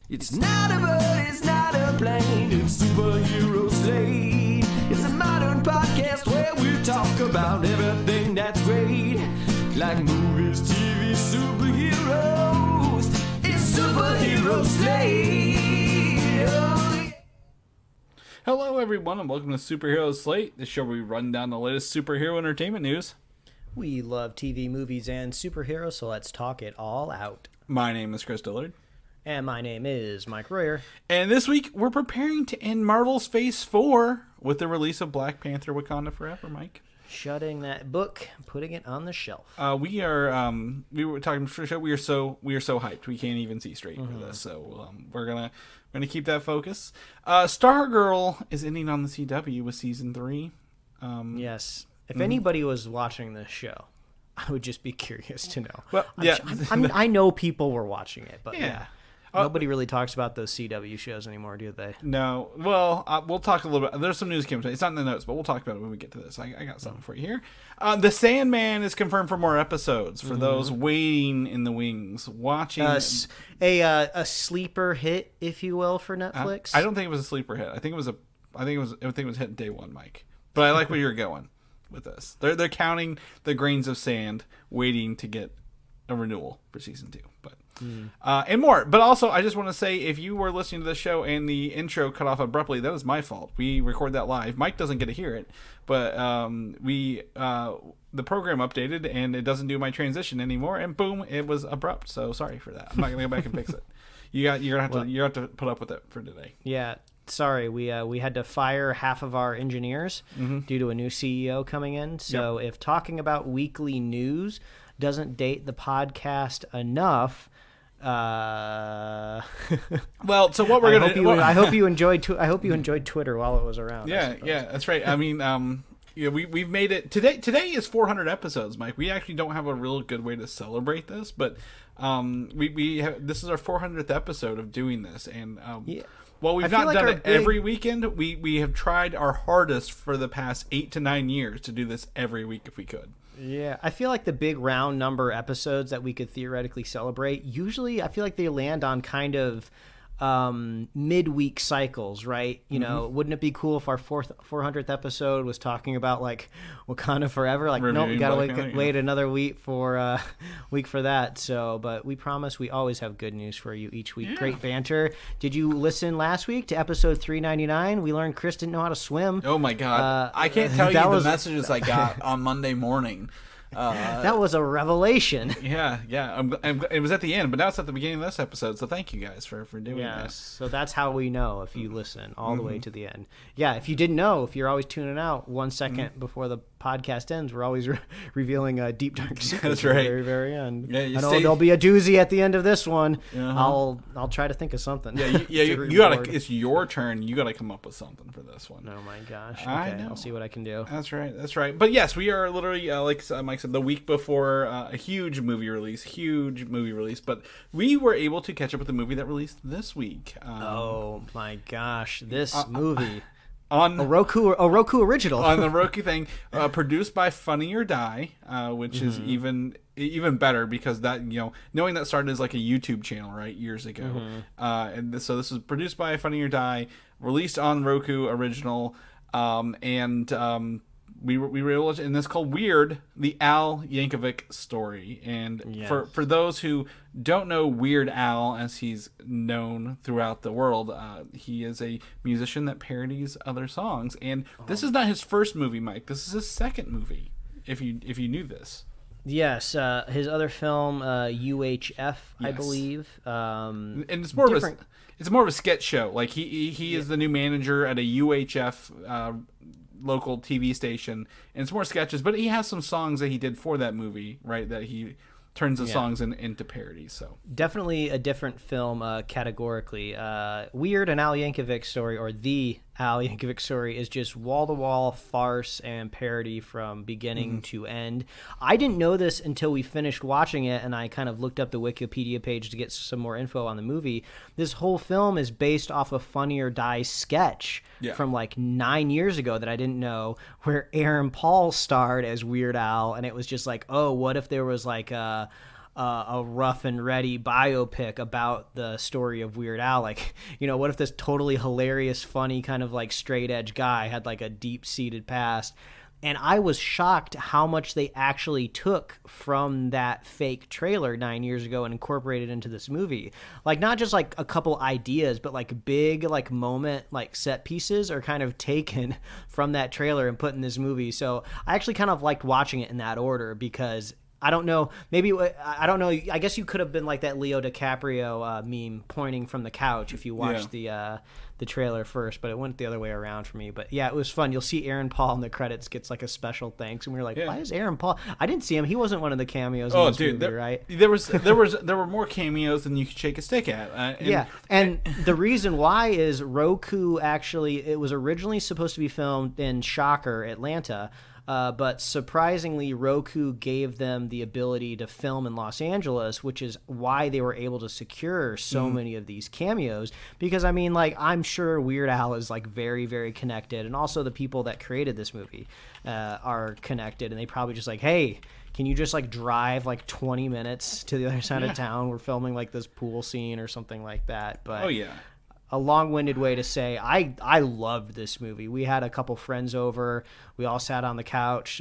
It's not a bird, it's not a plane, it's Superhero Slate. It's a modern podcast where we talk about everything that's great, like movies, TV, superheroes. It's Superhero Slate. Oh, yeah. Hello, everyone, and welcome to Superhero Slate, the show where we run down the latest superhero entertainment news. We love TV, movies, and superheroes, so let's talk it all out. My name is Chris Dillard. And my name is Mike Royer. And this week, we're preparing to end Marvel's Phase 4 with the release of Black Panther Wakanda Forever, Mike. Shutting that book, putting it on the shelf. We were talking for the show, we are so hyped. We can't even see straight for this, so we're gonna keep that focus. Stargirl is ending on the CW with Season 3. Yes. If anybody was watching this show, I would just be curious to know. Well, yeah. I know people were watching it, but Yeah. Nobody really talks about those CW shows anymore, do they? No. Well, we'll talk a little bit. There's some news came today. It's not in the notes, but we'll talk about it when we get to this. I got something for you here. The Sandman is confirmed for more episodes for those waiting in the wings, watching. A sleeper hit, if you will, for Netflix. I don't think it was a sleeper hit. I think it was hit day one, Mike. But I like where you're going with this. They're counting the grains of sand, waiting to get a renewal for season 2. But. And more. But also, I just want to say, if you were listening to the show and the intro cut off abruptly, that was my fault. We record that live. Mike doesn't get to hear it, but the program updated and it doesn't do my transition anymore, and boom, it was abrupt. So sorry for that. I'm not gonna go back and fix it. You're gonna have to put up with it for today. Yeah. Sorry, we had to fire half of our engineers due to a new CEO coming in. So if talking about weekly news doesn't date the podcast enough. Well, so what we're gonna do? I hope you enjoyed Twitter while it was around. Yeah, that's right. I mean, we've made it today. Today is 400 episodes, Mike. We actually don't have a real good way to celebrate this, but this is our 400th episode of doing this, and while we've not done it every weekend, we have tried our hardest for the past 8 to 9 years to do this every week if we could. Yeah, I feel like the big round number episodes that we could theoretically celebrate, usually I feel like they land on kind of midweek cycles, right? You know, wouldn't it be cool if our 400th episode was talking about like Wakanda Forever? Like, no, we gotta wait another week for that. So, but we promise we always have good news for you each week. Yeah. Great banter. Did you listen last week to episode 399? We learned Chris didn't know how to swim. Oh my God! I can't tell you the messages I got on Monday morning. That was a revelation. Yeah. It was at the end, but now it's at the beginning of this episode. So thank you guys for doing this. So that's how we know if you listen all the way to the end. Yeah, if you didn't know, if you're always tuning out 1 second before the podcast ends, we're always revealing a deep dark secret. That's right. At the very, very end. Yeah, I know there'll be a doozy at the end of this one. I'll try to think of something. Yeah, you gotta. It's your turn. You gotta come up with something for this one. Oh my gosh. Okay, I'll see what I can do. That's right. But yes, we are literally like Mike said, the week before a huge movie release. But we were able to catch up with the movie that released this week. Oh my gosh, this movie. On a Roku original. On the Roku thing, produced by Funny or Die, which is even better because that, knowing that started as like a YouTube channel, right, years ago. So this is produced by Funny or Die, released on Roku original, and we were able to, and this is called Weird, the Al Yankovic story. And for those who don't know Weird Al, as he's known throughout the world, he is a musician that parodies other songs. And this is not his first movie, Mike. This is his second movie, if you knew this. Yes, his other film, UHF, I believe. And it's more of a sketch show. Like he is the new manager at a UHF local TV station, and it's more sketches, but he has some songs that he did for that movie, right, that he turns the songs into parodies. So definitely a different film categorically. Weird, an Al Yankovic story, or the Al Yankovic story, is just wall-to-wall farce and parody from beginning to end. I didn't know this until we finished watching it, and I kind of looked up the Wikipedia page to get some more info on the movie. This whole film is based off a Funny or Die sketch from like 9 years ago that I didn't know, where Aaron Paul starred as Weird Al, and it was just like, oh, what if there was like a a rough and ready biopic about the story of Weird Al. Like, what if this totally hilarious, funny kind of like straight edge guy had like a deep seated past? And I was shocked how much they actually took from that fake trailer 9 years ago and incorporated into this movie. Like, not just like a couple ideas, but like big like moment like set pieces are kind of taken from that trailer and put in this movie. So I actually kind of liked watching it in that order, because I don't know, maybe, I don't know, I guess you could have been like that Leo DiCaprio meme pointing from the couch if you watched the trailer first, but it went the other way around for me. But yeah, it was fun. You'll see Aaron Paul in the credits gets like a special thanks, and we were like, why is Aaron Paul? I didn't see him. He wasn't one of the cameos in this movie, right? There were more cameos than you could shake a stick at. And the reason why is Roku actually, it was originally supposed to be filmed in Shocker, Atlanta. But surprisingly, Roku gave them the ability to film in Los Angeles, which is why they were able to secure so many of these cameos. Because, I mean, like, I'm sure Weird Al is, like, very, very connected. And also the people that created this movie are connected. And they probably just like, hey, can you just, like, drive, like, 20 minutes to the other side of town? We're filming, like, this pool scene or something like that. But a long-winded way to say I loved this movie. We had a couple friends over. We all sat on the couch,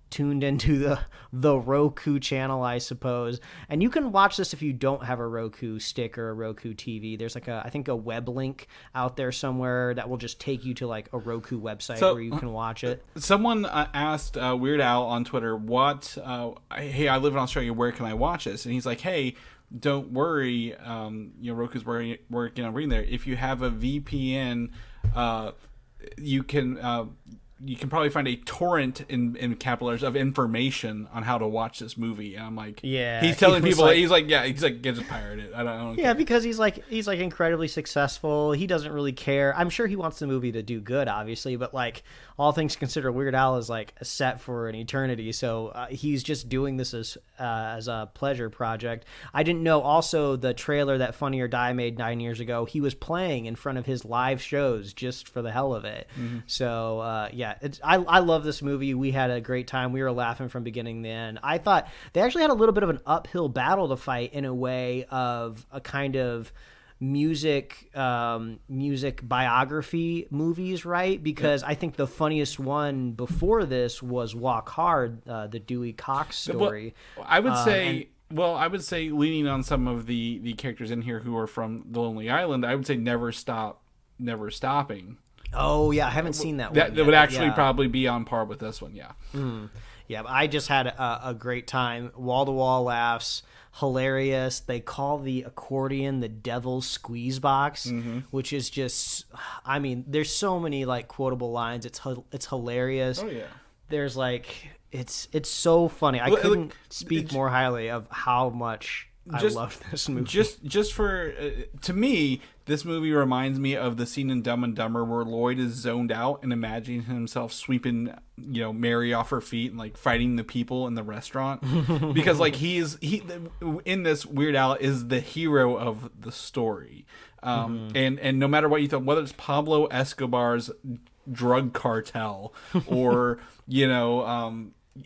tuned into the Roku channel, I suppose. And you can watch this if you don't have a Roku stick or a Roku TV. There's like I think a web link out there somewhere that will just take you to like a Roku website where you can watch it. Someone asked Weird Al on Twitter, hey, I live in Australia, where can I watch this? And he's like, hey, don't worry, Roku's working on reading there. If you have a VPN, you can probably find a torrent in capital letters of information on how to watch this movie. And I'm like, he's telling people, he's like, get just pirate it. I don't care. Because he's like incredibly successful. He doesn't really care. I'm sure he wants the movie to do good, obviously, but like all things considered, Weird Al is like set for an eternity. So he's just doing this as a pleasure project. I didn't know also the trailer that Funny or Die made 9 years ago, he was playing in front of his live shows just for the hell of it. So I love this movie. We had a great time. We were laughing from beginning to end. I thought they actually had a little bit of an uphill battle to fight in a way of a kind of music biography movies, right? Because I think the funniest one before this was Walk Hard, the Dewey Cox story. Well, I would say leaning on some of the characters in here who are from The Lonely Island, I would say Never Stopping. Oh, yeah, I haven't seen that one yet. That would actually probably be on par with this one, yeah. Yeah, I just had a great time. Wall-to-wall laughs, hilarious. They call the accordion the devil's squeeze box, which is just, I mean, there's so many, like, quotable lines. It's hilarious. Oh, yeah. There's, like, it's so funny. I couldn't speak more highly of how much I love this movie. Just for to me, this movie reminds me of the scene in Dumb and Dumber where Lloyd is zoned out and imagining himself sweeping, Mary off her feet and like fighting the people in the restaurant, because like he in this, Weird Al is the hero of the story, and no matter what you thought, whether it's Pablo Escobar's drug cartel or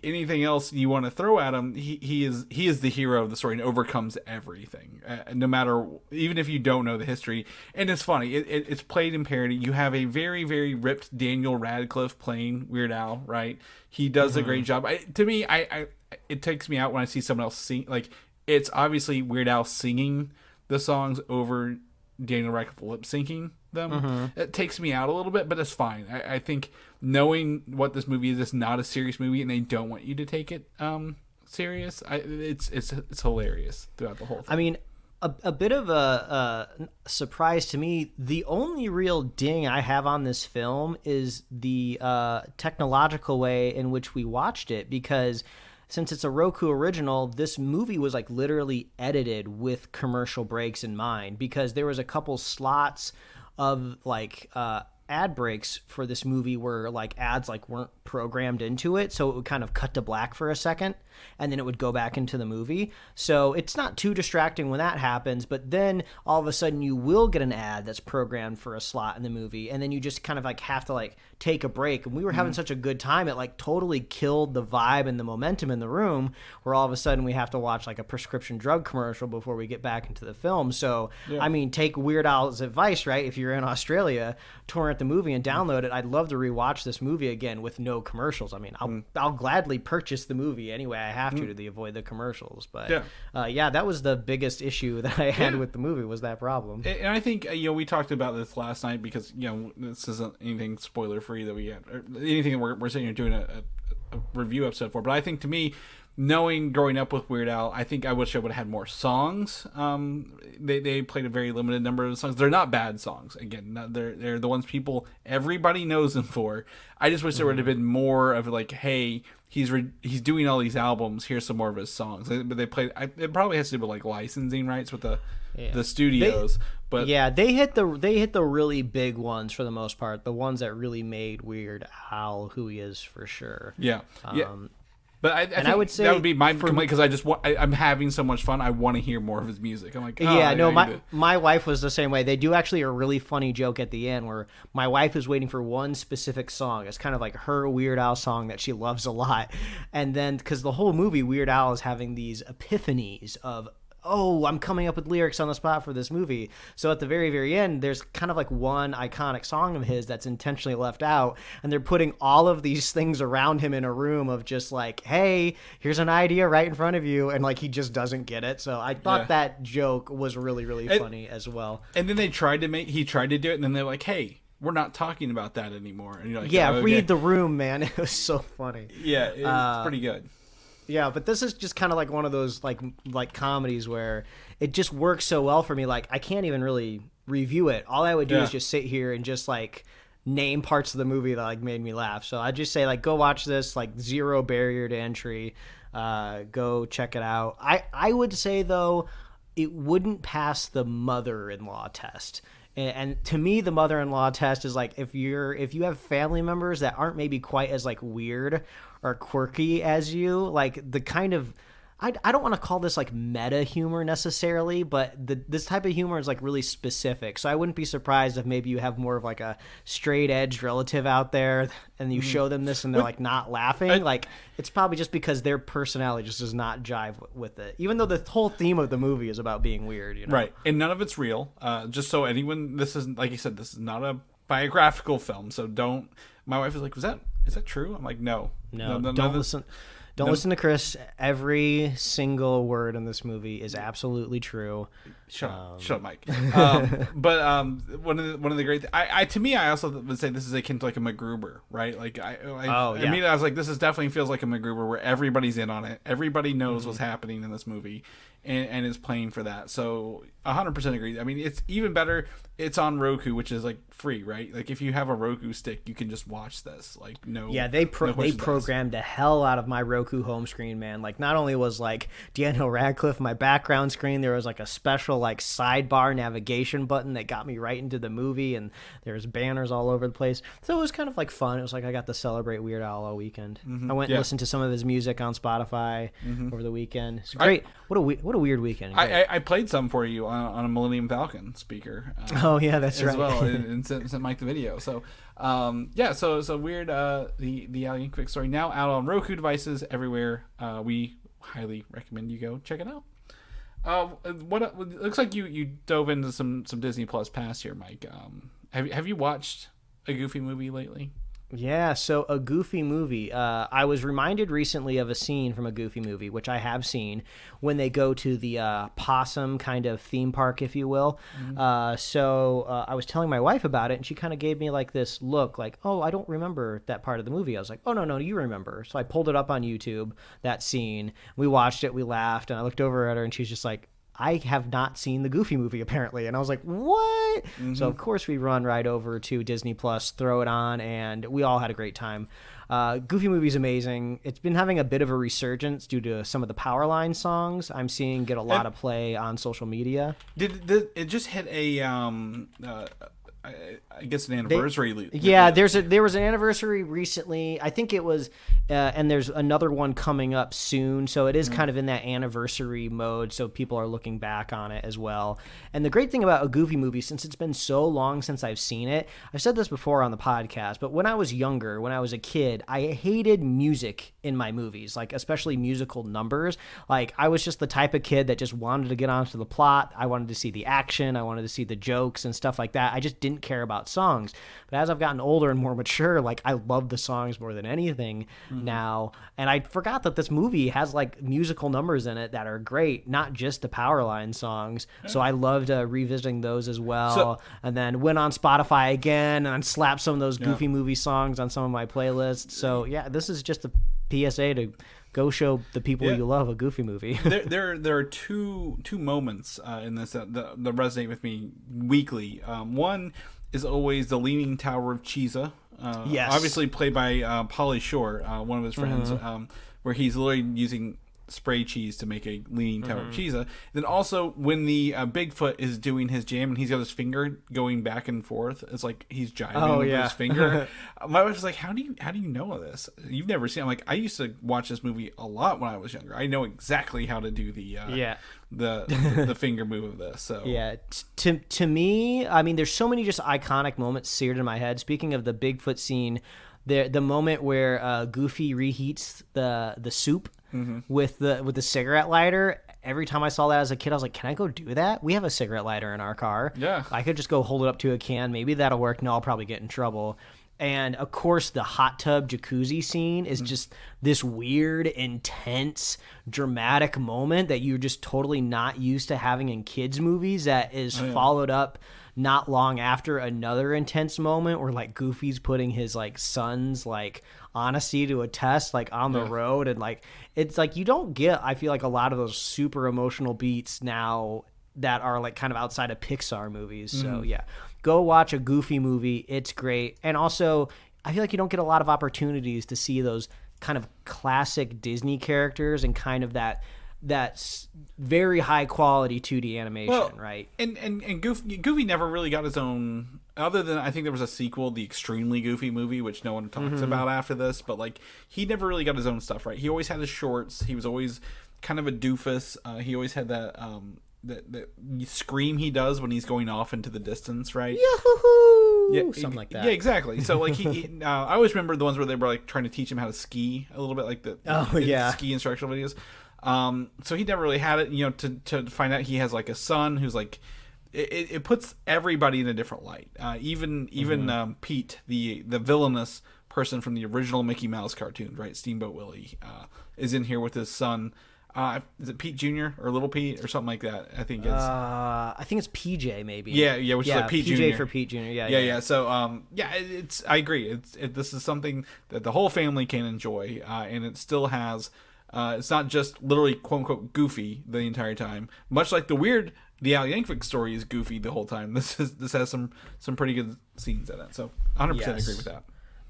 anything else you want to throw at him, he is the hero of the story and overcomes everything, no matter, even if you don't know the history. And it's funny, it's played in parody. You have a very, very ripped Daniel Radcliffe playing Weird Al, right? He does a great job. To me, it takes me out when I see someone else sing. Like, it's obviously Weird Al singing the songs over Daniel Radcliffe lip syncing them. It takes me out a little bit, but it's fine. I think knowing what this movie is, it's not a serious movie, and they don't want you to take it serious. It's hilarious throughout the whole thing. I mean, a bit of a surprise to me. The only real ding I have on this film is the technological way in which we watched it, because since it's a Roku original, this movie was like literally edited with commercial breaks in mind, because there was a couple slots of like ad breaks for this movie were like ads like weren't programmed into it, so it would kind of cut to black for a second and then it would go back into the movie. So it's not too distracting when that happens, but then all of a sudden you will get an ad that's programmed for a slot in the movie, and then you just kind of like have to like take a break. And we were having such a good time, it like totally killed the vibe and the momentum in the room, where all of a sudden we have to watch like a prescription drug commercial before we get back into the film. So I mean, take Weird Al's advice, right? If you're in Australia, torrent the movie and download it. I'd love to rewatch this movie again with no commercials. I mean, I'll gladly purchase the movie anyway I have to avoid the commercials. But that was the biggest issue that I had with the movie, was that problem. And I think we talked about this last night, because this isn't anything spoiler free that we had, or anything that we're sitting here doing a review episode for. But I think, to me, knowing growing up with Weird Al, I think I wish I would have had more songs. They played a very limited number of songs. They're not bad songs. Again, they're the ones everybody knows them for. I just wish there would have been more of like, hey, he's doing all these albums. Here's some more of his songs. But they played. It probably has to do with like licensing rights with the studios. But they hit the really big ones for the most part. The ones that really made Weird Al who he is, for sure. Yeah. But I think I would say that would be my complaint, because I'm having so much fun. I want to hear more of his music. I'm like, my wife was the same way. They do actually a really funny joke at the end where my wife is waiting for one specific song. It's kind of like her Weird Al song that she loves a lot. And then, because the whole movie, Weird Al is having these epiphanies of, oh, I'm coming up with lyrics on the spot for this movie. So at the very, very end, there's kind of like one iconic song of his that's intentionally left out, and they're putting all of these things around him in a room of just like, hey, here's an idea right in front of you, and like he just doesn't get it. So I thought that joke was really, really funny as well. And then he tried to do it, and then they're like, hey, we're not talking about that anymore. And you're like, read the room, man. It was so funny. Yeah, it's pretty good. Yeah, but this is just kind of like one of those like comedies where it just works so well for me. Like, I can't even really review it. All I would do is just sit here and just like name parts of the movie that like made me laugh. So I just say like, go watch this, like zero barrier to entry. Go check it out. I would say though, it wouldn't pass the mother-in-law test. And to me, the mother-in-law test is like, if you have family members that aren't maybe quite as like weird or quirky as you, like the kind of, I don't want to call this like meta humor necessarily, but this type of humor is like really specific. So I wouldn't be surprised if maybe you have more of like a straight edged relative out there and you show them this and they're like not laughing. Like, it's probably just because their personality just does not jive with it, even though the whole theme of the movie is about being weird, Right. And none of it's real. Just so anyone, this is, like you said, this is not a biographical film. So my wife is like, is that true? I'm like, no. Don't listen. Don't listen to Chris. Every single word in this movie is absolutely true. Shut up, Mike. But one of the great to me, I also would say this is akin to like a MacGruber, right? Like I mean, I was like, this is definitely feels like a MacGruber where everybody's in on it. Everybody knows what's happening in this movie, and is playing for that. So 100% agree. I mean, it's even better. It's on Roku, which is like free, right? Like if you have a Roku stick, you can just watch this. Like they programmed the hell out of my Roku home screen, man. Like not only was like Daniel Radcliffe my background screen, there was like a special like sidebar navigation button that got me right into the movie, and there's banners all over the place. So it was kind of like fun. It was like I got to celebrate Weird Al all weekend. I went and listened to some of his music on Spotify over the weekend. It's great. What a weird weekend. I played some for you on a Millennium Falcon speaker. Oh yeah, that's right. As well, and sent Mike the video. So, so Weird, the Al Yankovic story now out on Roku devices everywhere. We highly recommend you go check it out. What looks like you dove into some Disney Plus past here, Mike. Have you watched a Goofy movie lately? Yeah, so a Goofy movie. I was reminded recently of a scene from a Goofy movie, which I have seen, when they go to the possum kind of theme park, if you will. So I was telling my wife about it, and she kind of gave me like this look, like, oh, I don't remember that part of the movie. I was like, oh, no, you remember. So I pulled it up on YouTube, that scene. We watched it, we laughed, and I looked over at her, and she's just like, I have not seen the Goofy movie, apparently. And I was like, what? So, of course, we run right over to Disney Plus, throw it on, and we all had a great time. Goofy movie's amazing. It's been having a bit of a resurgence due to some of the Powerline songs I'm seeing get a lot of play on social media. Did it just hit a I guess an anniversary. Yeah, there was an anniversary recently. I think it was, and there's another one coming up soon. So it is kind of in that anniversary mode. So people are looking back on it as well. And the great thing about a Goofy movie, since it's been so long since I've seen it, I've said this before on the podcast, but when I was younger, when I was a kid, I hated music in my movies, like especially musical numbers. Like I was just the type of kid that just wanted to get onto the plot. I wanted to see the action. I wanted to see the jokes and stuff like that. I just didn't care about songs. But as I've gotten older and more mature, like I love the songs more than anything now. And I forgot that this movie has like musical numbers in it that are great, not just the Powerline songs. So I loved revisiting those as well. And then went on Spotify again and slapped some of those Goofy movie songs on some of my playlists. So yeah, this is just a PSA to go show the people you love a Goofy movie. there are two moments in this that resonate with me weekly. One is always the Leaning Tower of Cheesa. Yes. Obviously played by Pauly Shore, one of his friends, where he's literally using spray cheese to make a Leaning Tower of Cheesa. Then also when the Bigfoot is doing his jam and he's got his finger going back and forth, it's like he's jiving with his finger. My wife was like, how do you know this? You've never seen it. I'm like, I used to watch this movie a lot when I was younger. I know exactly how to do the finger move of this. So yeah, to me, I mean, there's so many just iconic moments seared in my head. Speaking of the Bigfoot scene, the moment where Goofy reheats the soup with the cigarette lighter. Every time I saw that as a kid, I was like, can I go do that? We have a cigarette lighter in our car. Yeah. I could just go hold it up to a can. Maybe that'll work. No, I'll probably get in trouble. And of course, the hot tub jacuzzi scene is just this weird, intense, dramatic moment that you're just totally not used to having in kids' movies that is followed up not long after another intense moment where like Goofy's putting his like son's like honesty to a test like on the road, and like it's like you don't get, I feel like, a lot of those super emotional beats now that are like kind of outside of Pixar movies. So yeah, go watch a Goofy movie. It's great. And also I feel like you don't get a lot of opportunities to see those kind of classic Disney characters and kind of that's very high quality 2D animation, right? And Goofy never really got his own, other than I think there was a sequel, the Extremely Goofy movie, which no one talks about after this, but like he never really got his own stuff, right? He always had his shorts. He was always kind of a doofus. He always had that scream he does when he's going off into the distance, right? Yahoo! Yeah, something like that. Yeah, exactly. So like I always remember the ones where they were like trying to teach him how to ski a little bit, like the ski instructional videos. So he never really had it, to find out he has like a son who's like, it puts everybody in a different light. Even Pete, the villainous person from the original Mickey Mouse cartoons, right? Steamboat Willie, is in here with his son. Is it Pete Jr. or Little Pete or something like that? I think it's PJ maybe. Yeah, which is like Pete PJ Jr. for Pete Jr. Yeah. So I agree. This is something that the whole family can enjoy, and it still has. It's not just literally quote unquote goofy the entire time. Much like the Al Yankovic story is goofy the whole time. This has some pretty good scenes in it. So 100% agree with that.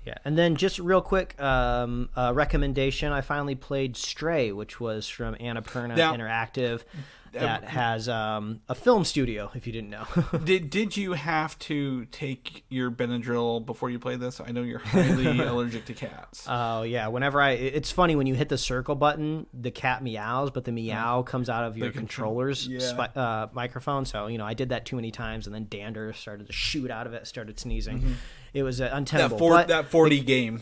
Yeah, and then just real quick, recommendation. I finally played Stray, which was from Annapurna Interactive. That has a film studio, if you didn't know. Did you have to take your Benadryl before you played this? I know you're highly allergic to cats. Oh, yeah. It's funny, when you hit the circle button, the cat meows, but the meow comes out of your controller's microphone. So, I did that too many times, and then dander started to shoot out of it, started sneezing. It was untenable. That 40 game.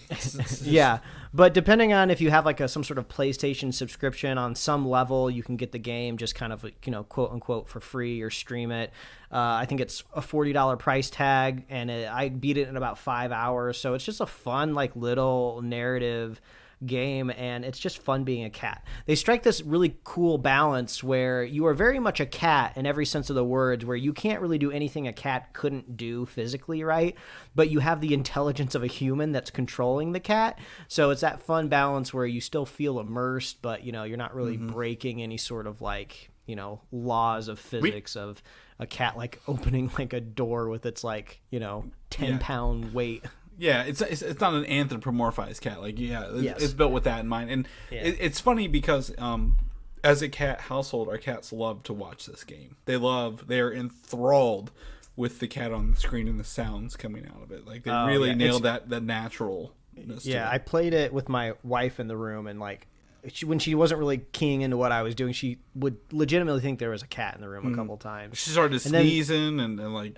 Yeah. But depending on if you have like some sort of PlayStation subscription, on some level, you can get the game just kind of, quote unquote, for free or stream it. I think it's a $40 price tag, and I beat it in about 5 hours. So it's just a fun, like, little narrative game, and it's just fun being a cat. They strike this really cool balance where you are very much a cat in every sense of the words, where you can't really do anything a cat couldn't do physically, right? But you have the intelligence of a human that's controlling the cat. So it's that fun balance where you still feel immersed, but you're not really breaking any sort of like, laws of physics of a cat like opening like a door with its like, 10-pound weight. Yeah, it's not an anthropomorphized cat. Like, it's built with that in mind. And it's funny because as a cat household, our cats love to watch this game. They're enthralled with the cat on the screen and the sounds coming out of it. Like they really nailed that natural. Yeah, I played it with my wife in the room, and like when she wasn't really keying into what I was doing, she would legitimately think there was a cat in the room a couple times. She started sneezing and like.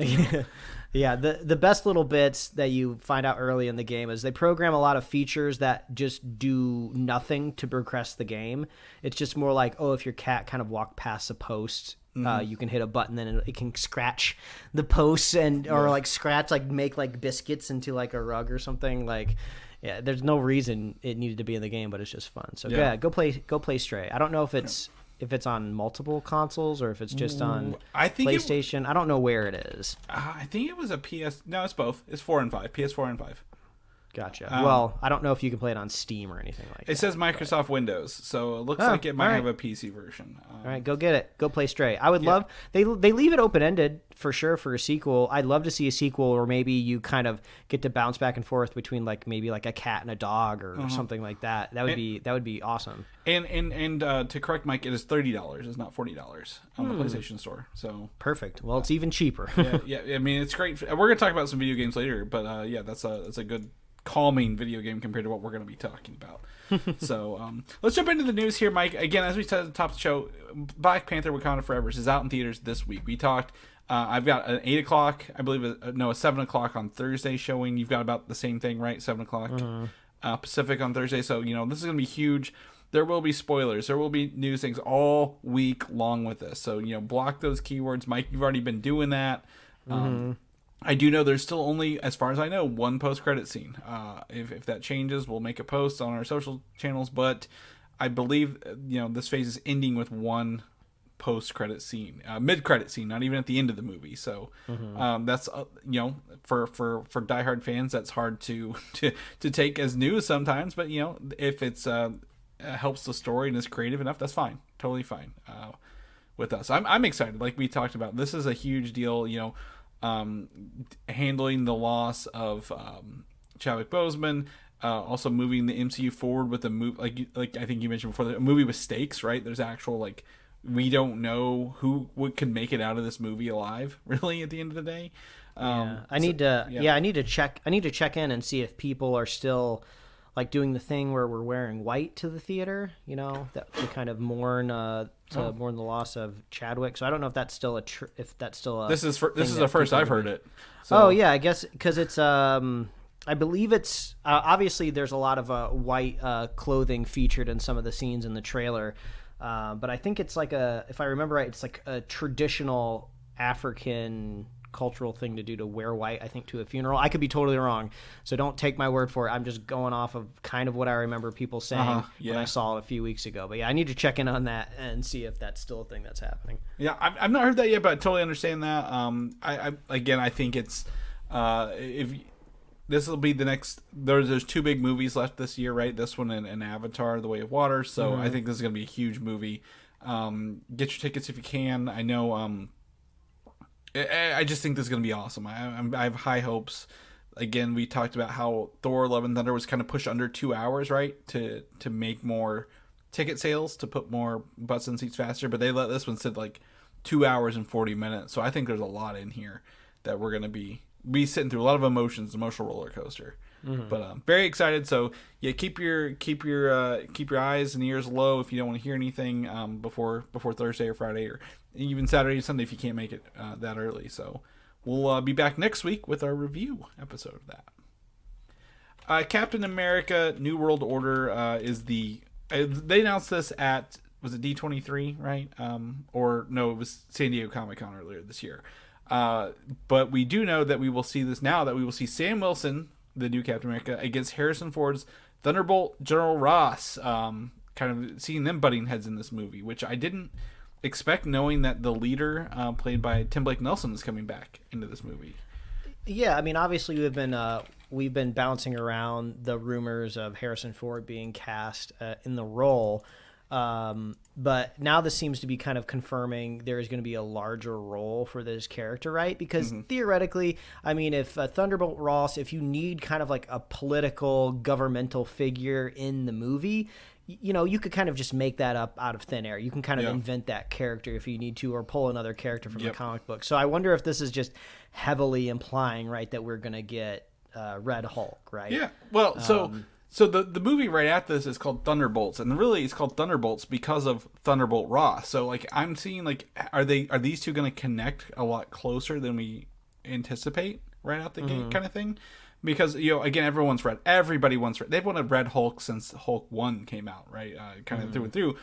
Yeah, the best little bits that you find out early in the game is they program a lot of features that just do nothing to progress the game. It's just more like, oh, if your cat kind of walked past a post, you can hit a button and it can scratch the posts or like scratch, like make like biscuits into like a rug or something. Like, yeah, there's no reason it needed to be in the game, but it's just fun. So yeah, go play Stray. I don't know if it's on multiple consoles or if it's just on PlayStation. I don't know where it is. I think it was a PS. No, it's both. It's 4 and 5. PS4 and 5. Gotcha. Well, I don't know if you can play it on Steam or anything like that. It says Microsoft Windows, so it looks like it might have a PC version. All right, go get it. Go play Stray. I would love... They leave it open-ended for sure for a sequel. I'd love to see a sequel, or maybe you kind of get to bounce back and forth between like maybe like a cat and a dog or something like that. That would be awesome. And to correct Mike, it is $30. It's not $40 on the PlayStation Store. So perfect. Well, it's even cheaper. yeah. I mean, it's great. We're gonna talk about some video games later, but that's a good calming video game compared to what we're going to be talking about. So let's jump into the news here, Mike. Again, as we said at the top of the show, Black Panther Wakanda Forever is out in theaters this week. We talked, I've got an 8 o'clock, I believe, a 7 o'clock on Thursday showing. You've got about the same thing, right? 7 o'clock Pacific on Thursday. So, this is going to be huge. There will be spoilers. There will be news things all week long with this. So, block those keywords. Mike, you've already been doing that. I do know there's still only, as far as I know, one post-credit scene. If that changes, we'll make a post on our social channels. But I believe, this phase is ending with one post-credit scene, mid-credit scene, not even at the end of the movie. So that's, for diehard fans, that's hard to take as news sometimes. But, if it's helps the story and is creative enough, that's fine. Totally fine with us. I'm excited. Like we talked about, this is a huge deal, handling the loss of Chadwick Boseman, also moving the MCU forward with a movie, like I think you mentioned before, a movie with stakes, right? There's actual we don't know who could make it out of this movie alive, really, at the end of the day. I need to check in and see if people are still like doing the thing where we're wearing white to the theater, that to kind of mourn mourn the loss of Chadwick. So I don't know if that's still This is the first I've heard it. So. Oh yeah, I guess because it's I believe it's obviously there's a lot of white clothing featured in some of the scenes in the trailer, but I think it's like if I remember right, it's like a traditional African cultural thing to do, to wear white, I think, to a funeral. I could be totally wrong, so don't take my word for it. I'm just going off of kind of what I remember people saying when I saw it a few weeks ago. But yeah, I need to check in on that and see if that's still a thing that's happening. Yeah, I've not heard that yet, but I totally understand that. I think it's if this will be the next. There's two big movies left this year, right? This one and Avatar: The Way of Water. So I think this is going to be a huge movie. Get your tickets if you can. I know. I just think this is going to be awesome. I have high hopes. Again, we talked about how Thor: Love and Thunder was kind of pushed under 2 hours, right? To make more ticket sales, to put more butts in seats faster. But they let this one sit like 2 hours and 40 minutes. So I think there's a lot in here that we're going to be sitting through a lot of emotions, emotional roller coaster. But very excited. So yeah, keep your eyes and ears low if you don't want to hear anything before Thursday or Friday, or even Saturday or Sunday if you can't make it that early. So we'll be back next week with our review episode of that. Captain America: New World Order is the they announced this at, was it D23, right? Or no, it was San Diego Comic-Con earlier this year. But we do know that we will see this now, that we will see Sam Wilson, the new Captain America, against Harrison Ford's Thunderbolt General Ross, kind of seeing them butting heads in this movie, which I didn't expect, knowing that the leader, played by Tim Blake Nelson, is coming back into this movie. Yeah, I mean, obviously we've been bouncing around the rumors of Harrison Ford being cast in the role. But now this seems to be kind of confirming there is going to be a larger role for this character, right? Because theoretically, I mean, if Thunderbolt Ross, if you need kind of like a political governmental figure in the movie, you could kind of just make that up out of thin air. You can kind of invent that character if you need to, or pull another character from the comic book. So I wonder if this is just heavily implying, right, that we're going to get Red Hulk, right? Yeah. Well, so the movie right after this is called Thunderbolts, and really it's called Thunderbolts because of Thunderbolt Ross. So like I'm seeing like are these two going to connect a lot closer than we anticipate right out the gate kind of thing? Because again, everybody wants Red. They've wanted Red Hulk since Hulk 1 came out, right? Kind of through and through.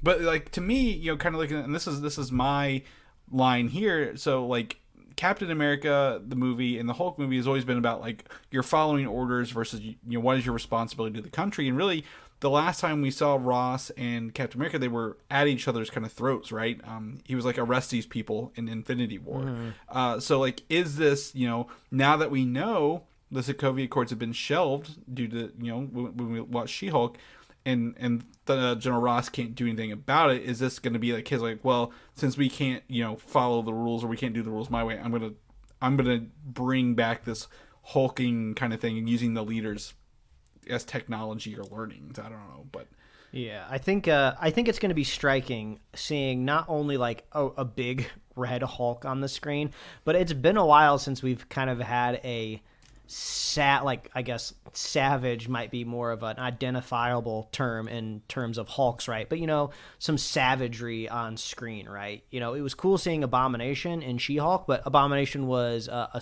But like to me, kind of looking at, and this is my line here. So like Captain America, the movie, and the Hulk movie has always been about like you're following orders versus what is your responsibility to the country. And really, the last time we saw Ross and Captain America, they were at each other's kind of throats, right? He was like, arrest these people in Infinity War. So like, is this now that we know the Sokovia Accords have been shelved due to when we watch She-Hulk, and the General Ross can't do anything about it, is this going to be like his like, well, since we can't follow the rules, or we can't do the rules my way, I'm gonna bring back this hulking kind of thing and using the leaders as technology or learning. I don't know, but yeah, I think it's going to be striking seeing not only like a big Red Hulk on the screen, but it's been a while since we've kind of had a I guess savage might be more of an identifiable term in terms of Hulks, right? But some savagery on screen, right? It was cool seeing Abomination in She-Hulk, but Abomination was a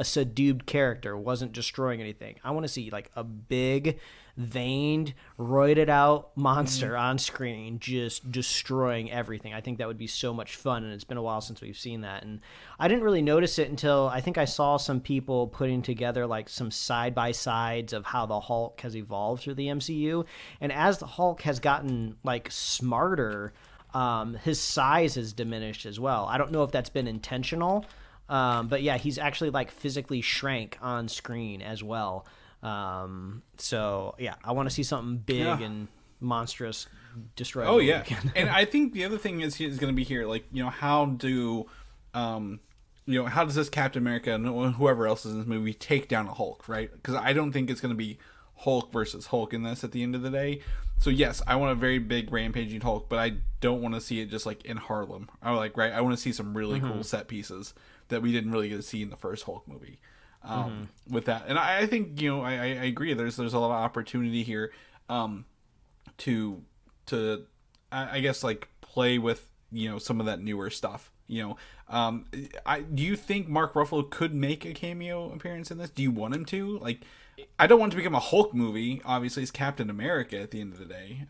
subdued character, wasn't destroying anything. I want to see like a big, veined, roided out monster on screen just destroying everything. I think that would be so much fun, and it's been a while since we've seen that. And I didn't really notice it until I think I saw some people putting together like some side-by-sides of how the Hulk has evolved through the MCU. And as the Hulk has gotten like smarter, his size has diminished as well. I don't know if that's been intentional, but yeah, he's actually like physically shrank on screen as well. So yeah, I want to see something big and monstrous destroy. Oh yeah, and I think the other thing is going to be here, like how does this Captain America and whoever else is in this movie take down a Hulk, right? Because I don't think it's going to be Hulk versus Hulk in this at the end of the day. So yes, I want a very big rampaging Hulk, but I don't want to see it just like in Harlem. I want to see some really cool set pieces that we didn't really get to see in the first Hulk movie. With that, and I think I agree. There's a lot of opportunity here, to I guess like play with some of that newer stuff. Do you think Mark Ruffalo could make a cameo appearance in this? Do you want him to? Like, I don't want it to become a Hulk movie. Obviously, it's Captain America at the end of the day.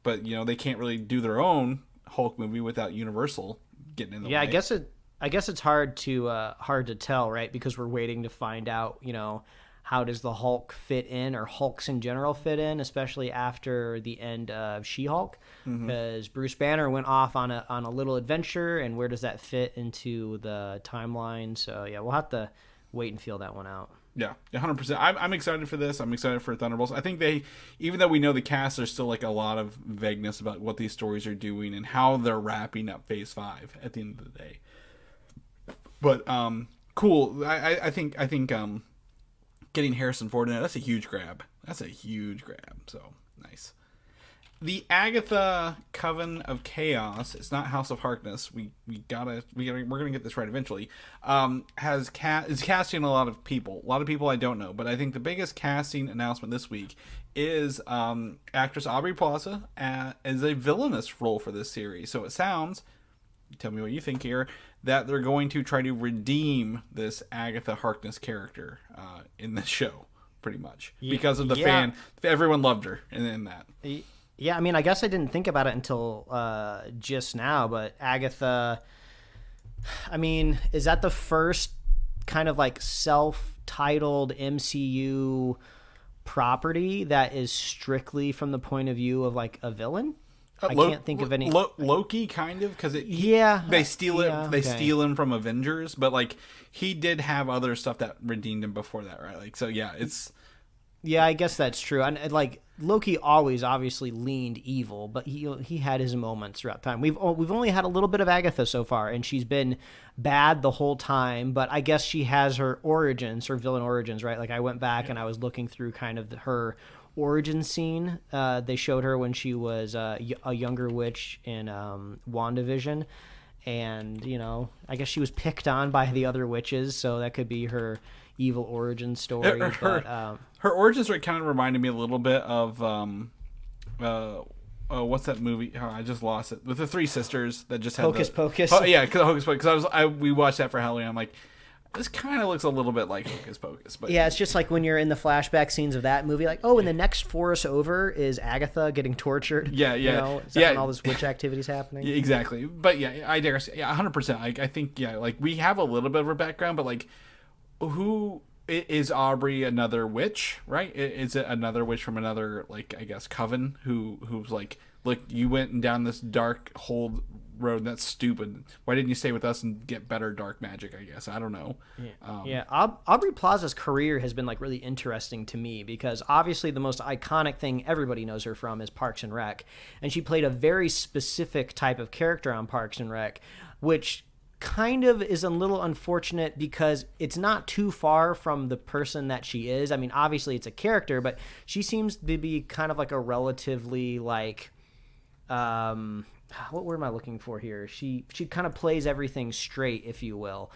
But they can't really do their own Hulk movie without Universal getting in the way. Yeah, I guess it's hard to tell, right? Because we're waiting to find out, how does the Hulk fit in, or Hulks in general fit in, especially after the end of She-Hulk, because Bruce Banner went off on a little adventure, and where does that fit into the timeline? So yeah, we'll have to wait and feel that one out. Yeah, 100%. I'm excited for this. I'm excited for Thunderbolts. I think even though we know the cast, there's still like a lot of vagueness about what these stories are doing and how they're wrapping up Phase 5 at the end of the day. But cool. I think getting Harrison Ford in it, that's a huge grab. So nice. The Agatha Coven of Chaos, it's not House of Harkness. We're gonna get this right eventually. Is casting a lot of people I don't know, but I think the biggest casting announcement this week is actress Aubrey Plaza as a villainous role for this series. So it sounds, tell me what you think here, that they're going to try to redeem this Agatha Harkness character in this show, pretty much, because of the fan. Everyone loved her in that. Yeah, I mean, I guess I didn't think about it until just now, but Agatha, I mean, is that the first kind of like self-titled MCU property that is strictly from the point of view of like a villain? I can't think of any. Loki, kind of, because they steal it. Yeah, they steal him from Avengers, but like he did have other stuff that redeemed him before that, right? Like, so yeah, it's. Yeah, I guess that's true. And like Loki always obviously leaned evil, but he had his moments throughout time. We've only had a little bit of Agatha so far, and she's been bad the whole time. But I guess she has her villain origins, right? Like I went back and I was looking through kind of her origin scene. They showed her when she was a younger witch in WandaVision. And, you know, I guess she was picked on by the other witches, so that could be her evil origin story. Her origin story kind of reminded me a little bit of what's that movie? Oh, I just lost it. With the three sisters that just had Hocus Pocus. Oh yeah, Hocus Pocus. Because we watched that for Halloween. I'm like, this kind of looks a little bit like Hocus Pocus. But yeah, it's just like when you're in the flashback scenes of that movie, like, oh, and the next forest over is Agatha getting tortured. Yeah. You know, when all this witch activity's happening. Yeah, exactly. But yeah, I dare say, 100%. I think, like, we have a little bit of her background, but like, who is Aubrey another witch, right? Is it another witch from another, like, I guess, coven who's like, look, you went down this dark hole road, that's stupid. Why didn't you stay with us and get better dark magic? I guess I don't know. Aubrey Plaza's career has been like really interesting to me because obviously the most iconic thing everybody knows her from is Parks and Rec, and she played a very specific type of character on Parks and Rec, which kind of is a little unfortunate because it's not too far from the person that she is. I mean, obviously it's a character, but she seems to be kind of like a relatively like what word am I looking for here? She kind of plays everything straight, if you will.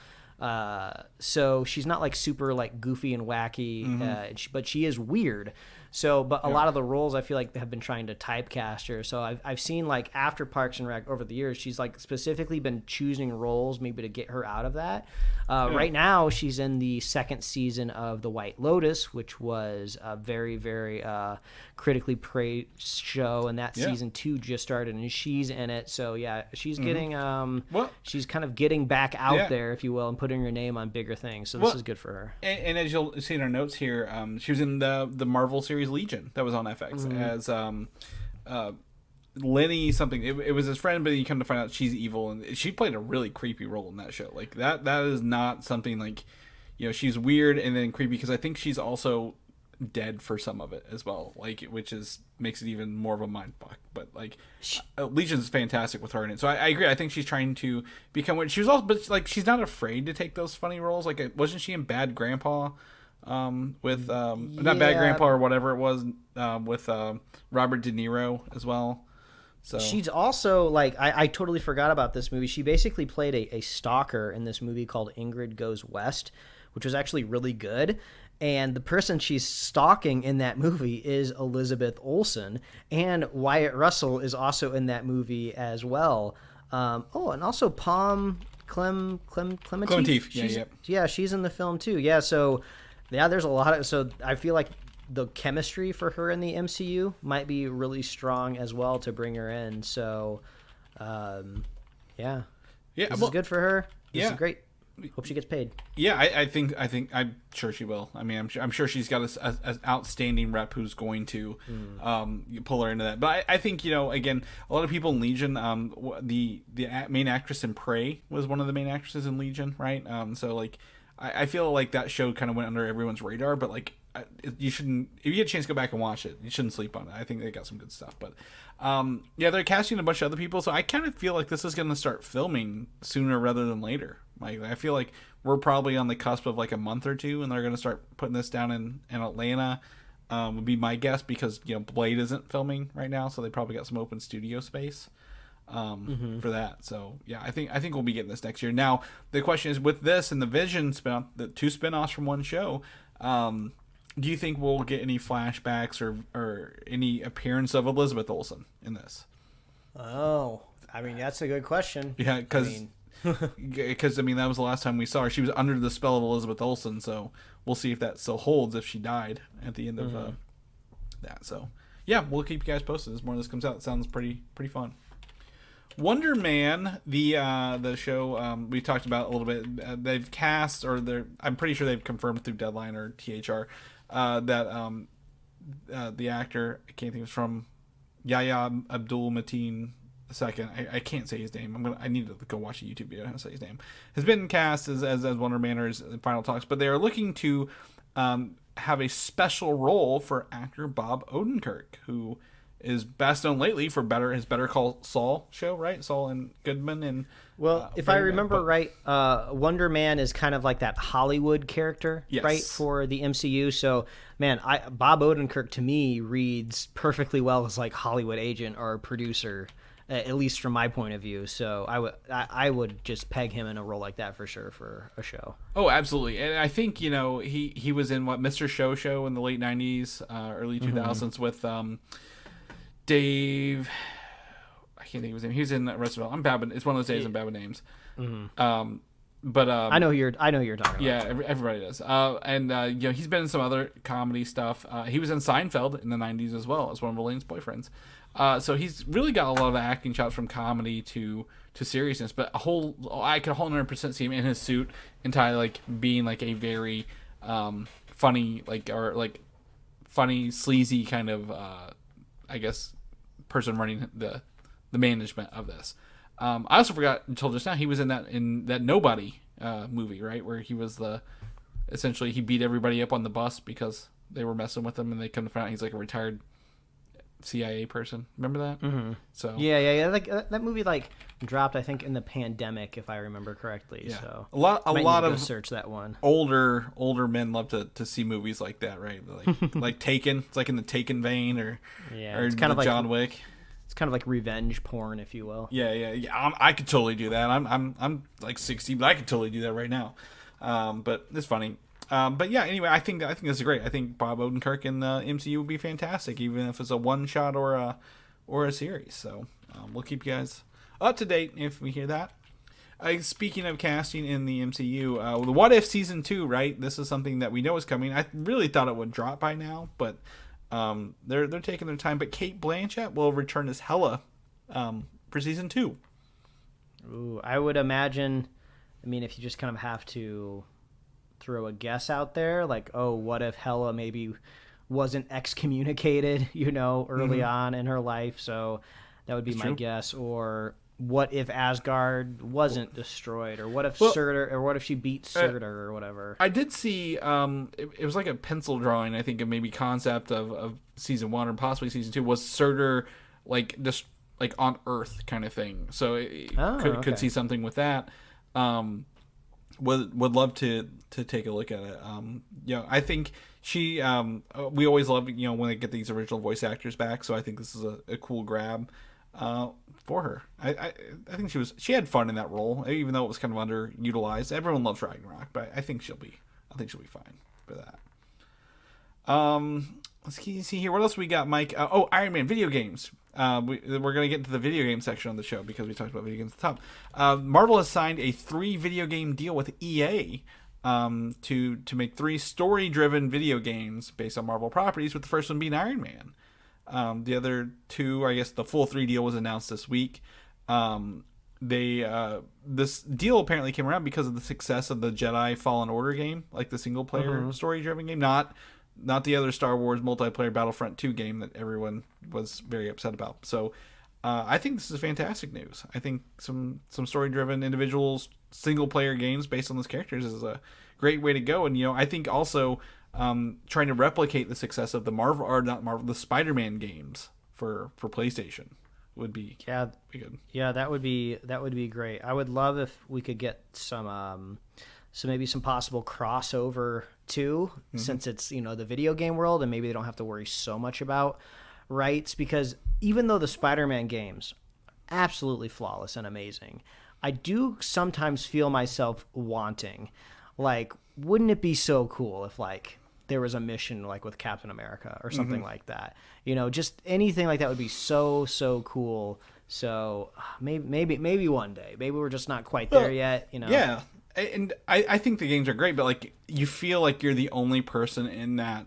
So she's not like super like goofy and wacky, but she is weird. So, but a lot of the roles I feel like have been trying to typecast her. So I've seen like after Parks and Rec over the years, she's like specifically been choosing roles maybe to get her out of that. Right now, she's in the second season of The White Lotus, which was a very, very critically praised show, and that season 2 just started, and she's in it. So yeah, she's getting she's kind of getting back out there, if you will, and putting her name on bigger things. So this is good for her. And as you'll see in our notes here, she was in the Marvel series Legion that was on FX as Lenny something. It was his friend, but you come to find out she's evil, and she played a really creepy role in that show. Like that is not something like, you know, she's weird and then creepy because I think she's also dead for some of it as well, like, which makes it even more of a mind fuck. But like Legion's fantastic with her in it, so I agree. I think she's trying to become what she was also, but like she's not afraid to take those funny roles. Like, wasn't she in Bad Grandpa with not Bad Grandpa or whatever it was, with Robert De Niro as well? So she's also like, I totally forgot about this movie. She basically played a stalker in this movie called Ingrid Goes West, which was actually really good. And the person she's stalking in that movie is Elizabeth Olsen, and Wyatt Russell is also in that movie as well. And also Palm Clementif. Yeah, she's in the film too. Yeah, so yeah, there's a lot of, so I feel like the chemistry for her in the MCU might be really strong as well to bring her in. So, this is good for her. This is great. Hope she gets paid. Yeah, I think I'm sure she will. I mean, I'm sure she's got an outstanding rep who's going to pull her into that. But I think, you know, again, a lot of people in Legion, the main actress in Prey was one of the main actresses in Legion, right? So like, I feel like that show kind of went under everyone's radar, but like, you shouldn't, if you get a chance to go back and watch it, you shouldn't sleep on it. I think they got some good stuff. But they're casting a bunch of other people, so I kind of feel like this is going to start filming sooner rather than later. Like, I feel like we're probably on the cusp of like a month or two, and they're going to start putting this down in Atlanta. Would be my guess, because, you know, Blade isn't filming right now, so they probably got some open studio space for that. So yeah, I think we'll be getting this next year. Now the question is, with this and the Vision spinoff, the 2 spinoffs from one show, do you think we'll get any flashbacks or any appearance of Elizabeth Olsen in this? Oh, I mean, that's a good question. Yeah, because I mean, that was the last time we saw her. She was under the spell of Elizabeth Olsen, so we'll see if that still holds if she died at the end of that. So yeah, we'll keep you guys posted as more of this comes out. It sounds pretty fun. Wonder Man, the show we talked about a little bit. They've cast, or I'm pretty sure they've confirmed through Deadline or THR that the actor, I can't think, it's from Yahya Abdul Mateen II. I can't say his name. I need to go watch a YouTube video and say his name. Has been cast as Wonder Man or as final talks, but they are looking to have a special role for actor Bob Odenkirk, who is best known lately for his Better Call Saul show, right? Saul and Goodman and if I remember right, Wonder Man is kind of like that Hollywood character, Yes. right, for the MCU. So, man, Bob Odenkirk to me reads perfectly well as like Hollywood agent or producer, at least from my point of view. So I would just peg him in a role like that for sure for a show. Oh, absolutely. And I think, he was in Mr. Show in the late 90s, early 2000s with Dave. I can't think of his name. He was in Arrested Development. I'm bad with, it's one of those days I'm bad with names. But I know who you're talking about. Yeah, everybody does. He's been in some other comedy stuff. He was in Seinfeld in the 90s as well as one of Elaine's boyfriends. So he's really got a lot of acting chops from comedy to seriousness. But I could 100% see him in his suit entirely, like being like a very funny, funny, sleazy kind of person running the management of this. I also forgot until just now he was in that Nobody movie, right, where he was essentially he beat everybody up on the bus because they were messing with him, and they come to find out he's like a retired CIA person. Remember that? Mm-hmm. So yeah. Like that movie dropped, I think, in the pandemic, if I remember correctly. Yeah. So a lot of search that one. Older men love to see movies like that, right? Like Taken. It's like in the Taken vein, or it's kind of like John Wick. It's kind of like revenge porn, if you will. Yeah. I could totally do that. I'm like 60, but I could totally do that right now. But it's funny. But yeah, anyway, I think this is great. I think Bob Odenkirk in the MCU would be fantastic, even if it's a one shot or a series. So we'll keep you guys up to date if we hear that. Speaking of casting in the MCU, the What If season 2, right? This is something that we know is coming. I really thought it would drop by now, but they're taking their time. But Cate Blanchett will return as Hela for season 2. Ooh, I would imagine. I mean, if you just kind of have to throw a guess out there, like, what if Hela maybe wasn't excommunicated, early on in her life? So that would be my guess. Or what if Asgard wasn't destroyed, or what if Surtur, or what if she beat Surtur, or whatever? I did see it was like a pencil drawing, I think, of maybe concept of season 1 or possibly season 2 was Surtur just like on Earth kind of thing. So could see something with that. Would love to take a look at it. I think she we always love when they get these original voice actors back, so I think this is a cool grab for her. I think she had fun in that role, even though it was kind of underutilized. Everyone loves Ragnarok, but I think she'll be fine for that. Let's see here. What else we got, Mike? Iron Man video games. We're going to get into the video game section of the show because we talked about video games at the top. Marvel has signed a 3 video game deal with EA to make 3 story-driven video games based on Marvel properties, with the first one being Iron Man. The other 2, I guess the full 3 deal was announced this week. This deal apparently came around because of the success of the Jedi Fallen Order game, like the single-player story-driven game, not the other Star Wars multiplayer Battlefront 2 game that everyone was very upset about. So I think this is fantastic news. I think some story-driven individuals, single-player games based on those characters is a great way to go. And, I think also trying to replicate the success of the Spider-Man games for PlayStation would be good. Yeah, that would be great. I would love if we could get some maybe some possible crossover too, since it's the video game world, and maybe they don't have to worry so much about rights, because even though the Spider-Man games absolutely flawless and amazing, I do sometimes feel myself wanting, wouldn't it be so cool if there was a mission with Captain America or something like that, just anything like that would be so cool. So maybe one day, maybe we're just not quite there yet, Yeah. And I think the games are great, but you feel like you're the only person in that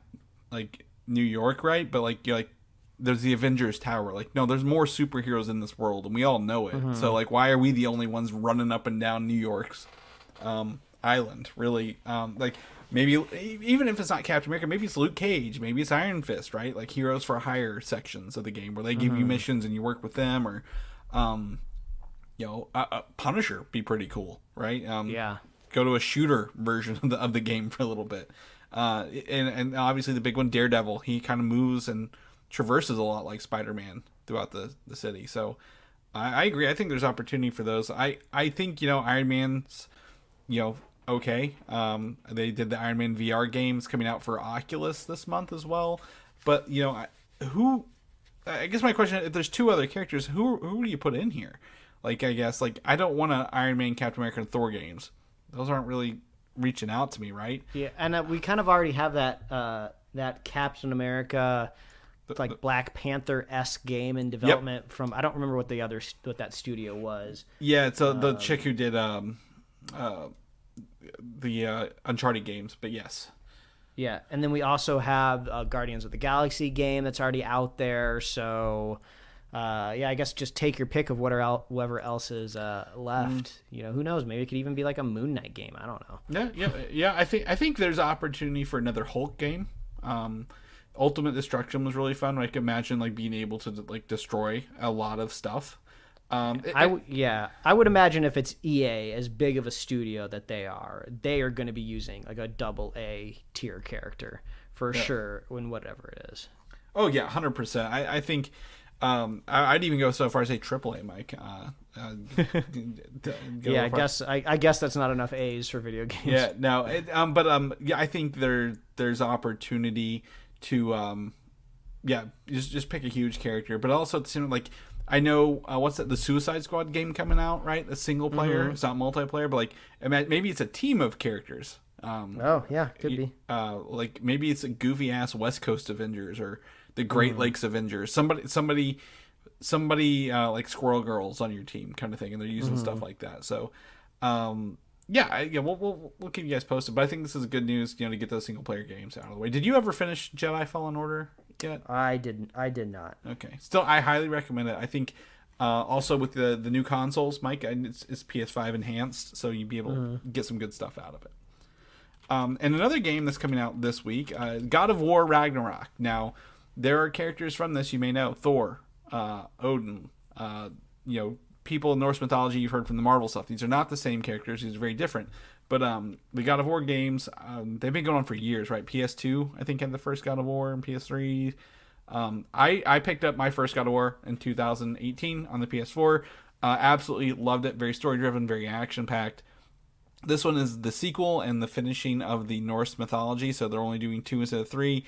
New York, right? But there's the Avengers Tower. No, there's more superheroes in this world, and we all know it. So why are we the only ones running up and down New York's island? Really, maybe even if it's not Captain America, maybe it's Luke Cage, maybe it's Iron Fist, right? Heroes for Hire sections of the game where they give you missions and you work with them, or Punisher be pretty cool, right? Go to a shooter version of the game for a little bit, and obviously the big one, Daredevil. He kind of moves and traverses a lot like Spider-Man throughout the city. So I agree. I think there's opportunity for those. I think, Iron Man's, okay. They did the Iron Man VR games coming out for Oculus this month as well. But, I guess my question, if there's two other characters, who do you put in here? Like, I guess, I don't want to Iron Man, Captain America, and Thor games. Those aren't really reaching out to me, right? Yeah, and we kind of already have that Captain America, like Black Panther-esque game in development from, I don't remember what that studio was. Yeah, it's the chick who did the Uncharted games, but yes. Yeah, and then we also have a Guardians of the Galaxy game that's already out there. So, I guess just take your pick of whoever else is left. Who knows? Maybe it could even be like a Moon Knight game. I don't know. Yeah. I think there's opportunity for another Hulk game. Ultimate Destruction was really fun. I can imagine being able to destroy a lot of stuff. I would imagine if it's EA, as big of a studio that they are going to be using a AA tier character for sure in whatever it is. Oh yeah, 100%. I think I'd even go so far as say AAA, Mike. I guess that's not enough A's for video games. Yeah, no. I think there's opportunity to just pick a huge character, but also at the same time, I know what's that? The Suicide Squad game coming out, right? A single player, It's not multiplayer, but maybe it's a team of characters. Could be. Maybe it's a goofy ass West Coast Avengers or the Great Lakes Avengers. Somebody like Squirrel Girls on your team, kind of thing, and they're using stuff like that. So, we'll keep you guys posted. But I think this is good news, to get those single player games out of the way. Did you ever finish Jedi Fallen Order yet? I did not. Okay. Still, I highly recommend it. I think also with the new consoles, Mike, it's PS5 enhanced, so you'd be able to get some good stuff out of it. And another game that's coming out this week, God of War Ragnarok. Now, there are characters from this you may know. Thor, Odin, people in Norse mythology you've heard from the Marvel stuff. These are not the same characters. These are very different. But the God of War games, they've been going on for years, right? PS2, I think, had the first God of War, and PS3. I picked up my first God of War in 2018 on the PS4. Absolutely loved it. Very story-driven, very action-packed. This one is the sequel and the finishing of the Norse mythology, so they're only doing 2 instead of 3.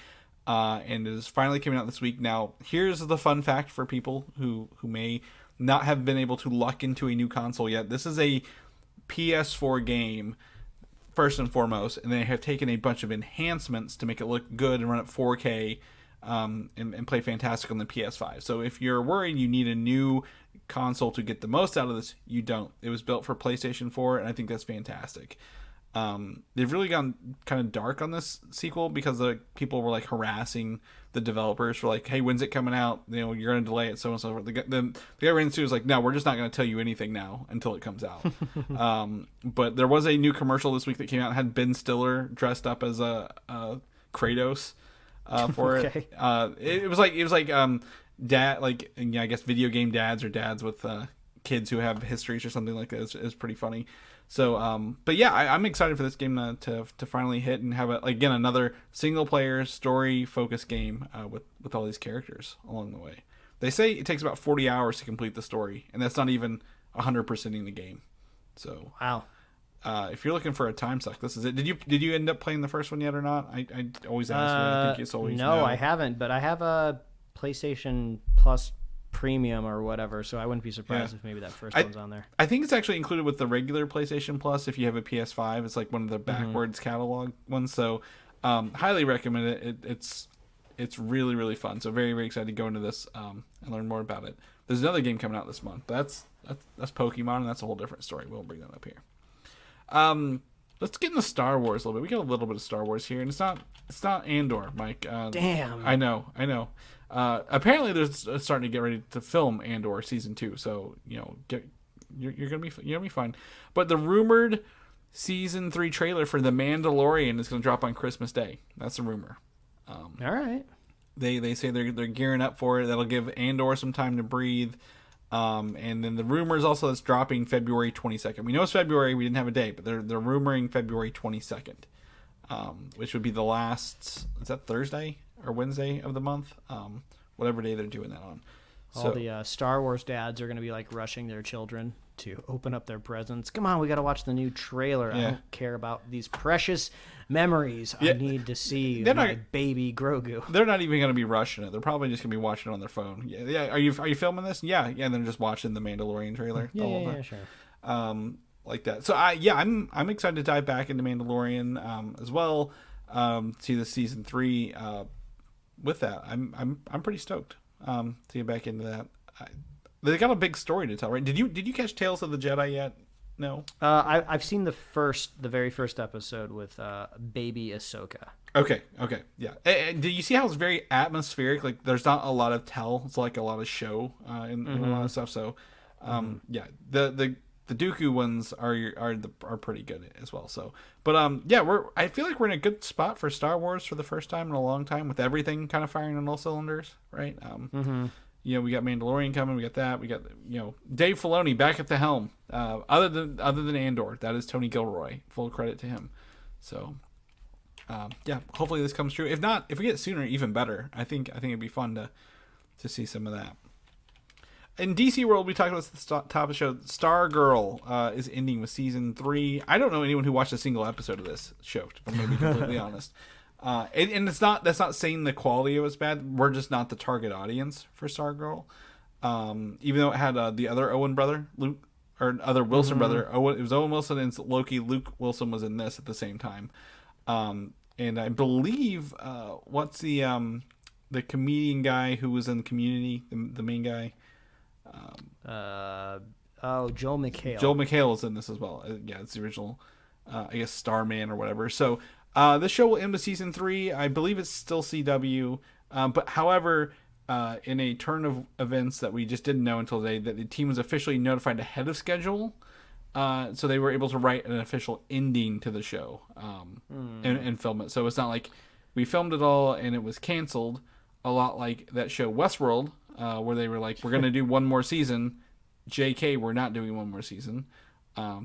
And it is finally coming out this week. Now, here's the fun fact for people who may not have been able to luck into a new console yet. This is a PS4 game, first and foremost, and they have taken a bunch of enhancements to make it look good and run at 4K and play fantastic on the PS5. So if you're worried you need a new console to get the most out of this, you don't. It was built for PlayStation 4, and I think that's fantastic. They've really gone kind of dark on this sequel because the people were harassing the developers for hey, when's it coming out? You're going to delay it, so and so forth. The guy ran into was no, we're just not going to tell you anything now until it comes out. But there was a new commercial this week that came out and had Ben Stiller dressed up as a Kratos for okay. it. It was like dad, I guess video game dads or dads with kids who have histories or something like that. It's pretty funny. So, but yeah, I'm excited for this game to finally hit and have another single player story focused game with all these characters along the way. They say it takes about 40 hours to complete the story, and that's not even 100%ing the game. So, wow. If you're looking for a time suck, this is it. Did you end up playing the first one yet or not? I always ask you. I think it's always no. I haven't, but I have a PlayStation Plus Premium or whatever, so I wouldn't be surprised if maybe that first one's on there. I think it's actually included with the regular PlayStation Plus if you have a PS5. It's one of the backwards catalog ones, so highly recommend it. It's really, really fun, so very, very excited to go into this and learn more about it. There's another game coming out this month. That's Pokemon, and that's a whole different story. We'll bring that up here. Let's get into Star Wars a little bit. We got a little bit of Star Wars here, and it's not Andor, Mike. Damn. I know. Apparently, they're starting to get ready to film Andor season 2, so you're gonna be fine. But the rumored season 3 trailer for The Mandalorian is gonna drop on Christmas Day. That's a rumor. All right. They say they're gearing up for it. That'll give Andor some time to breathe. And then the rumor is also it's dropping February 22nd. We know it's February. We didn't have a date, but they're rumoring February 22nd, which would be the last. Is that Thursday or Wednesday of the month? whatever day they're doing that on. All the Star Wars dads are going to be like rushing their children to open up their presents. Come on, we got to watch the new trailer. I don't care about these precious memories. I need to see my baby Grogu. They're not even going to be rushing it. They're probably just going to be watching it on their phone. Yeah. Are you filming this? Yeah. And they're just watching the Mandalorian trailer. Yeah, sure. Like that. So I'm excited to dive back into Mandalorian as well. See the season 3. With that, I'm pretty stoked to get back into that. They got a big story to tell, right? Did you catch Tales of the Jedi yet? No. I've seen the very first episode with baby Ahsoka. Okay, yeah. And did you see how it's very atmospheric? Like, there's not a lot of tell. It's like a lot of show in a lot of stuff. So, yeah, the Dooku ones are pretty good as well. So, but I feel like we're in a good spot for Star Wars for the first time in a long time, with everything kind of firing on all cylinders, right? We got Mandalorian coming. We got that. We got Dave Filoni back at the helm. Other than Andor, that is Tony Gilroy. Full credit to him. So, hopefully this comes true. If not, if we get it sooner, even better. I think it'd be fun to see some of that. In DC World, we talked about the top of the show. Stargirl is ending with season 3. I don't know anyone who watched a single episode of this show, if I'm going to be completely honest. And that's not saying the quality of it's bad. We're just not the target audience for Stargirl. Even though it had the other Owen brother, Luke, or other Wilson brother. Owen, it was Owen Wilson and Loki. Luke Wilson was in this at the same time. And I believe what's the comedian guy who was in Community, the main guy. Joel McHale. Joel McHale is in this as well. Yeah, it's the original, I guess, Starman or whatever. So this show will end with season 3. I believe it's still CW. But however, in a turn of events that we just didn't know until today, that the team was officially notified ahead of schedule. So they were able to write an official ending to the show and film it. So it's not like we filmed it all and it was canceled. A lot like that show Westworld, where they were like, we're going to do one more season. JK, we're not doing one more season.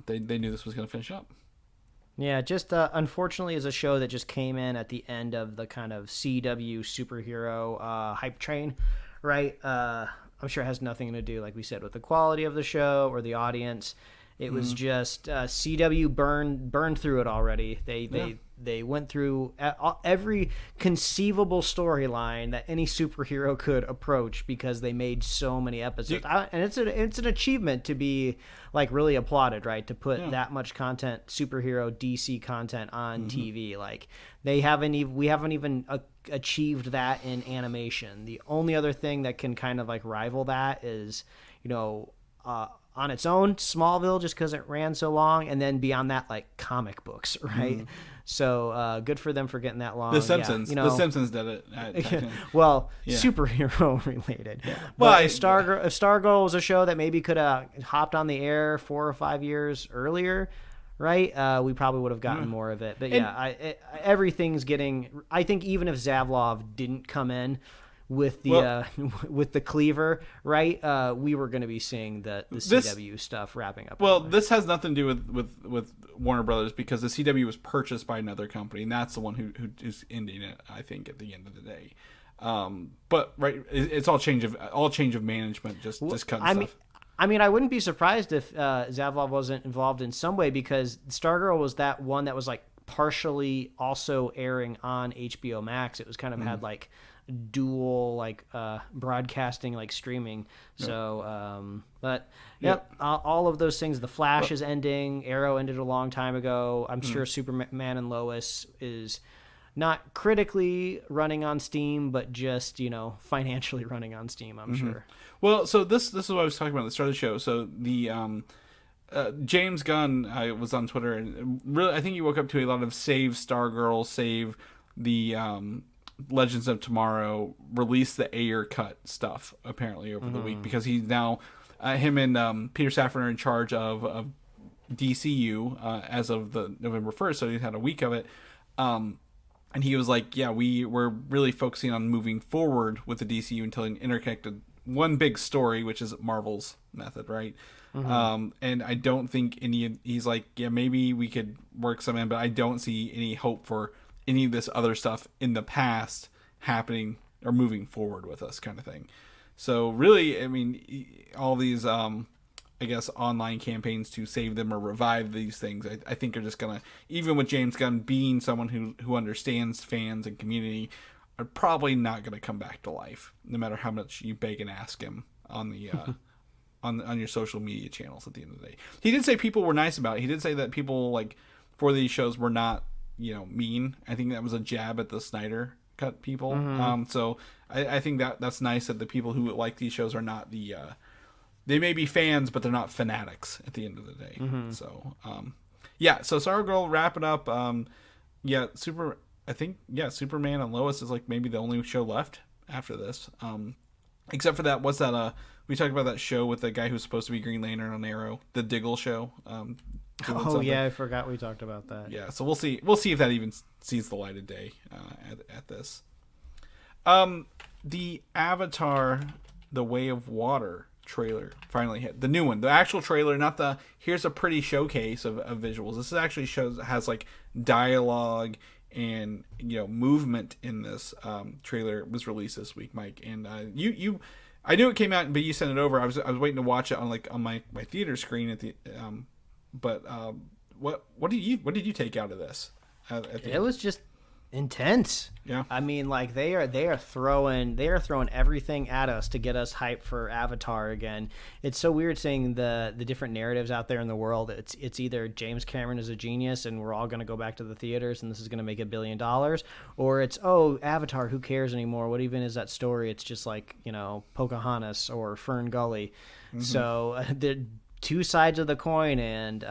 They knew this was going to finish up. Yeah, just unfortunately is a show that just came in at the end of the kind of CW superhero hype train, right? I'm sure it has nothing to do, like we said, with the quality of the show or the audience. It was just CW burned through it already. They went through every conceivable storyline that any superhero could approach because they made so many episodes. And it's an achievement to be like really applauded, right? To put that much content, superhero DC content on TV. Like we haven't even achieved that in animation. The only other thing that can kind of like rival that is, on its own, Smallville, just because it ran so long, and then beyond that, like comic books, right? So good for them for getting that long. The Simpsons, The Simpsons did it. Well, superhero related. Yeah. Well, if Stargirl was a show that maybe could have hopped on the air 4 or 5 years earlier, right? We probably would have gotten more of it. But everything's getting. I think even if Zavlov didn't come in with the with the cleaver, right? We were going to be seeing the CW stuff wrapping up. Well, this has nothing to do with Warner Brothers, because the CW was purchased by another company, and that's the one who is ending it, I think, at the end of the day. But right, it's all change of management, just cutting stuff. I mean, I wouldn't be surprised if Zavlov wasn't involved in some way, because Stargirl was that one that was like partially also airing on HBO Max. It was kind of had like dual like broadcasting, like streaming. So all of those things. The Flash is ending. Arrow ended a long time ago. I'm sure Superman and Lois is not critically running on Steam, but just financially running on Steam, I'm sure. Well, so this is what I was talking about at the start of the show. So the James Gunn was on Twitter, and really I think he woke up to a lot of save Stargirl, save the Legends of Tomorrow, release the Ayer cut stuff apparently over the week, because he's now him and Peter Safran are in charge of DCU as of the November 1st, so he's had a week of it. And he was like, yeah, we're really focusing on moving forward with the DCU until an interconnected one big story, which is Marvel's method, right? And I don't think he's like, yeah, maybe we could work some in, but I don't see any hope for any of this other stuff in the past happening are moving forward with us, kind of thing. So really, I mean, all these I guess online campaigns to save them or revive these things, I think are just gonna, even with James Gunn being someone who understands fans and community, are probably not gonna come back to life, no matter how much you beg and ask him on the on your social media channels. At the end of the day, he did say people were nice about it. He did say that people like for these shows were not, mean. I think that was a jab at the Snyder Cut people. So I think that's nice that the people who like these shows are not the they may be fans, but they're not fanatics at the end of the day. So, so Stargirl, wrap it up. Superman and Lois is like maybe the only show left after this. Except for that, what's that? We talked about that show with the guy who's supposed to be Green Lantern on Arrow, the Diggle show. I forgot we talked about that. Yeah, so we'll see if that even sees the light of day at this. The Avatar, The Way of Water trailer finally hit. The new one, the actual trailer, not the here's a pretty showcase of visuals. This actually has like dialogue and movement in this. Trailer was released this week, Mike, and you I knew it came out, but you sent it over. I was waiting to watch it on my theater screen at the what did you take out of this? It was just intense. Yeah. I mean, like they are throwing everything at us to get us hyped for Avatar again. It's so weird seeing the different narratives out there in the world. It's either James Cameron is a genius and we're all going to go back to the theaters and this is going to make $1 billion, or it's Avatar, who cares anymore? What even is that story? It's just like, Pocahontas or Fern Gully. So the two sides of the coin, and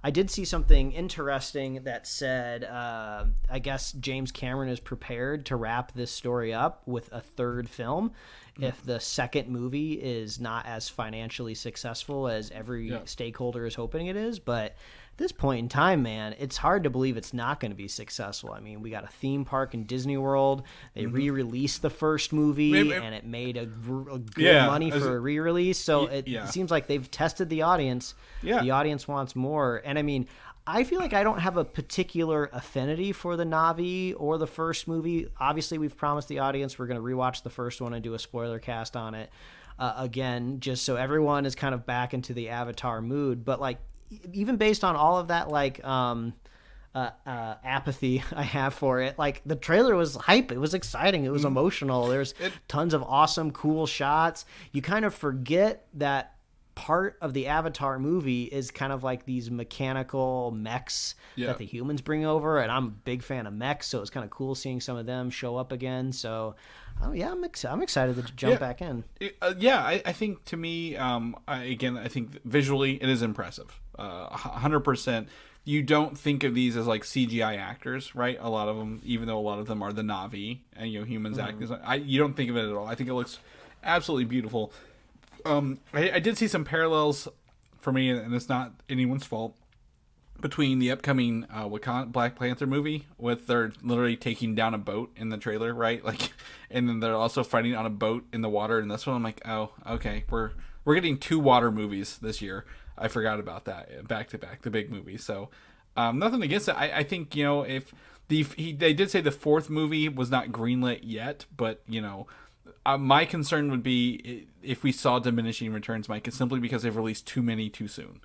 I did see something interesting that said I guess James Cameron is prepared to wrap this story up with a third film if the second movie is not as financially successful as every stakeholder is hoping it is. But at this point in time, man, it's hard to believe it's not going to be successful. I mean, we got a theme park in Disney World. They re-released the first movie, and it made a good money for a re-release. So it seems like they've tested the audience. Yeah. The audience wants more. And I mean, I feel like I don't have a particular affinity for the Na'vi or the first movie. Obviously, we've promised the audience we're going to rewatch the first one and do a spoiler cast on it again, just so everyone is kind of back into the Avatar mood. But like, even based on all of that, like apathy I have for it, like the trailer was hype. It was exciting. It was emotional. There's tons of awesome, cool shots. You kind of forget that part of the Avatar movie is kind of like these mechanical mechs that the humans bring over, and I'm a big fan of mechs, so it's kind of cool seeing some of them show up again. So I'm excited to jump back in. I think, to me, I think visually it is impressive. 100%. You don't think of these as like CGI actors, right? A lot of them, even though a lot of them are the Na'vi and humans acting, you don't think of it at all. I think it looks absolutely beautiful. I did see some parallels for me, and it's not anyone's fault, between the upcoming Wakanda Black Panther movie, with they're literally taking down a boat in the trailer, right? Like, and then they're also fighting on a boat in the water. And this one, I'm like, oh, okay, we're getting 2 water movies this year. I forgot about that, back to back, the big movies. So nothing against it. I think if they did say the 4th movie was not greenlit yet, but my concern would be if we saw diminishing returns, Mike, it's simply because they've released too many too soon.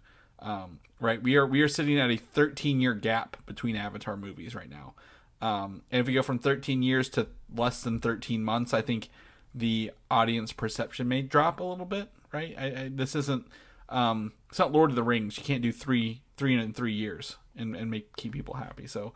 Right? We are sitting at a 13-year gap between Avatar movies right now. And if we go from 13 years to less than 13 months, I think the audience perception may drop a little bit, right? This isn't it's not Lord of the Rings. You can't do three in 3 years and keep people happy. So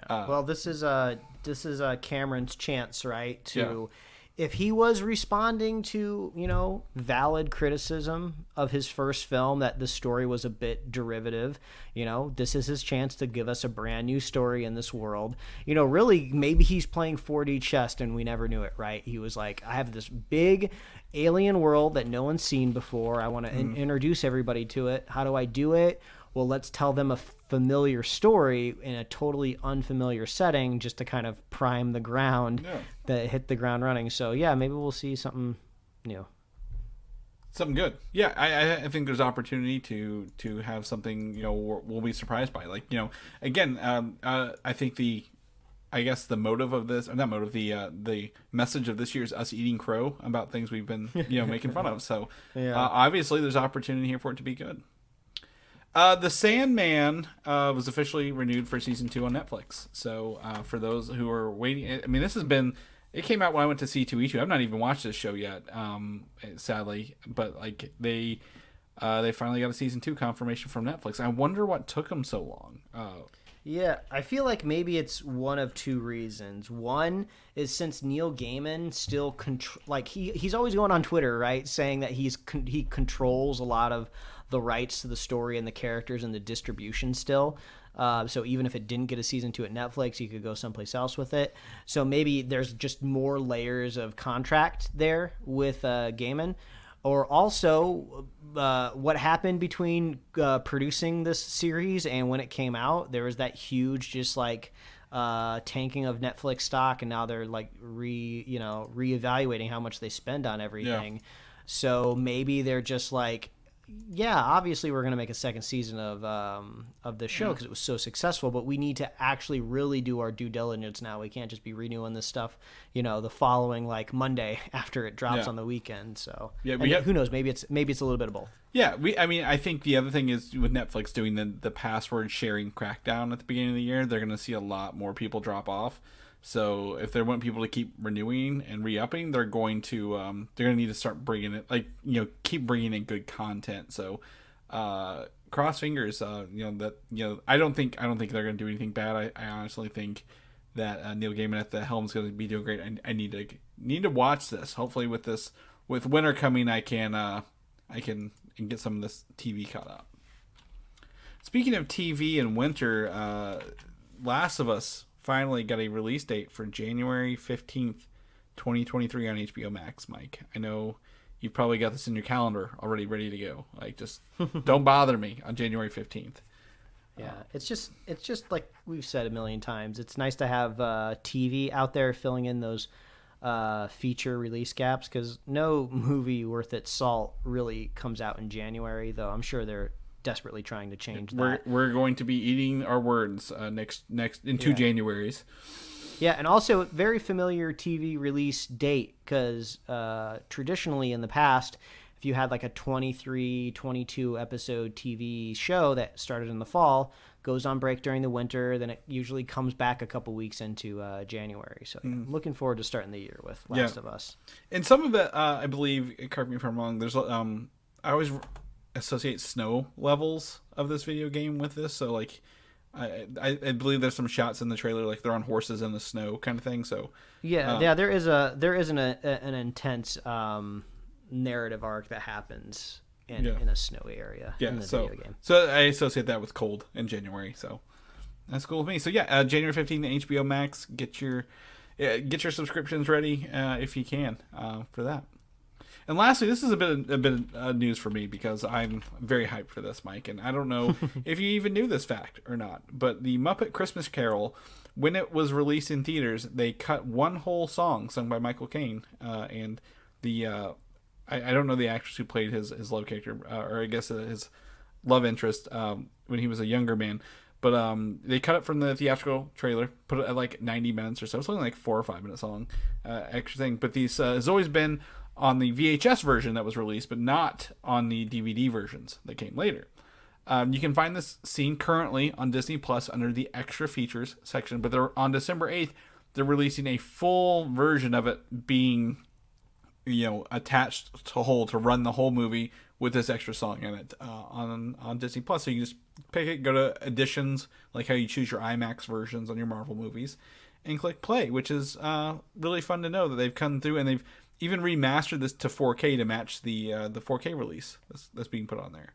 well, this is Cameron's chance, right, to if he was responding to, valid criticism of his first film, that the story was a bit derivative, this is his chance to give us a brand new story in this world. Really, maybe he's playing 4D chess and we never knew it, right? He was like, I have this big alien world that no one's seen before. I want to introduce everybody to it. How do I do it? Well, let's tell them a familiar story in a totally unfamiliar setting, just to kind of prime the ground, that hit the ground running. So maybe we'll see something new, something good. I think there's opportunity to have something we'll be surprised by. Like again, I think I guess the motive of this, or not motive, the message of this year is us eating crow about things we've been making fun of. So obviously there's opportunity here for it to be good. The Sandman was officially renewed for season 2 on Netflix. So for those who are waiting, I mean, it came out when I went to C2E2. I've not even watched this show yet, sadly, but like they finally got a season 2 confirmation from Netflix. I wonder what took them so long. Yeah, I feel like maybe it's one of two reasons. One is since Neil Gaiman still he's always going on Twitter, right, saying that he controls a lot of the rights to the story and the characters and the distribution still. So even if it didn't get a season 2 at Netflix, you could go someplace else with it. So maybe there's just more layers of contract there with Gaiman. Or also, what happened between producing this series and when it came out, there was that huge tanking of Netflix stock, and now they're like reevaluating how much they spend on everything. Yeah. So maybe they're just like, yeah, obviously we're going to make a second season of the show because it was so successful, but we need to actually really do our due diligence now. We can't just be renewing this stuff, the following like Monday after it drops on the weekend. So who knows? Maybe it's a little bit of both. Yeah, I think the other thing is with Netflix doing the password sharing crackdown at the beginning of the year, they're going to see a lot more people drop off. So if they want people to keep renewing and re-upping, they're going to need to start bringing it, keep bringing in good content. So cross fingers, I don't think they're going to do anything bad. I honestly think that Neil Gaiman at the helm is going to be doing great. I need to watch this. Hopefully with winter coming, I can get some of this TV caught up. Speaking of TV and winter, Last of Us finally got a release date for January 15th, 2023 on HBO Max, Mike. I know you've probably got this in your calendar already ready to go. Like, just don't bother me on January 15th. Yeah, it's just like we've said a million times. It's nice to have TV out there filling in those feature release gaps, because no movie worth its salt really comes out in January, though I'm sure they're desperately trying to change that. We're going to be eating our words next in 2 Januaries. Yeah, and also very familiar TV release date, because traditionally in the past, if you had like a 23, 22 episode TV show that started in the fall, goes on break during the winter, then it usually comes back a couple weeks into January. So I'm looking forward to starting the year with Last of Us. And some of it, I believe, correct me if I'm wrong, there's I always associate snow levels of this video game with this, so like I believe there's some shots in the trailer like they're on horses in the snow kind of thing. So there is an intense narrative arc that happens in a snowy area in the video game. So I associate that with cold in January, so that's cool with me. So January 15th, HBO Max, get your subscriptions ready if you can for that. And lastly, this is a bit of news for me because I'm very hyped for this, Mike. And I don't know if you even knew this fact or not, but the Muppet Christmas Carol, when it was released in theaters, they cut one whole song sung by Michael Caine. And the I don't know the actress who played his love character, or I guess his love interest when he was a younger man. But they cut it from the theatrical trailer, put it at like 90 minutes or so. It's only like 4 or 5 minute song, extra thing. But these has always been on the VHS version that was released, but not on the DVD versions that came later. You can find this scene currently on Disney Plus under the extra features section, but on December 8th, they're releasing a full version of it being, attached to run the whole movie with this extra song in it on Disney Plus. So you can just pick it, go to editions, like how you choose your IMAX versions on your Marvel movies, and click play, which is really fun to know that they've come through and they've even remastered this to 4K to match the 4K release that's being put on there.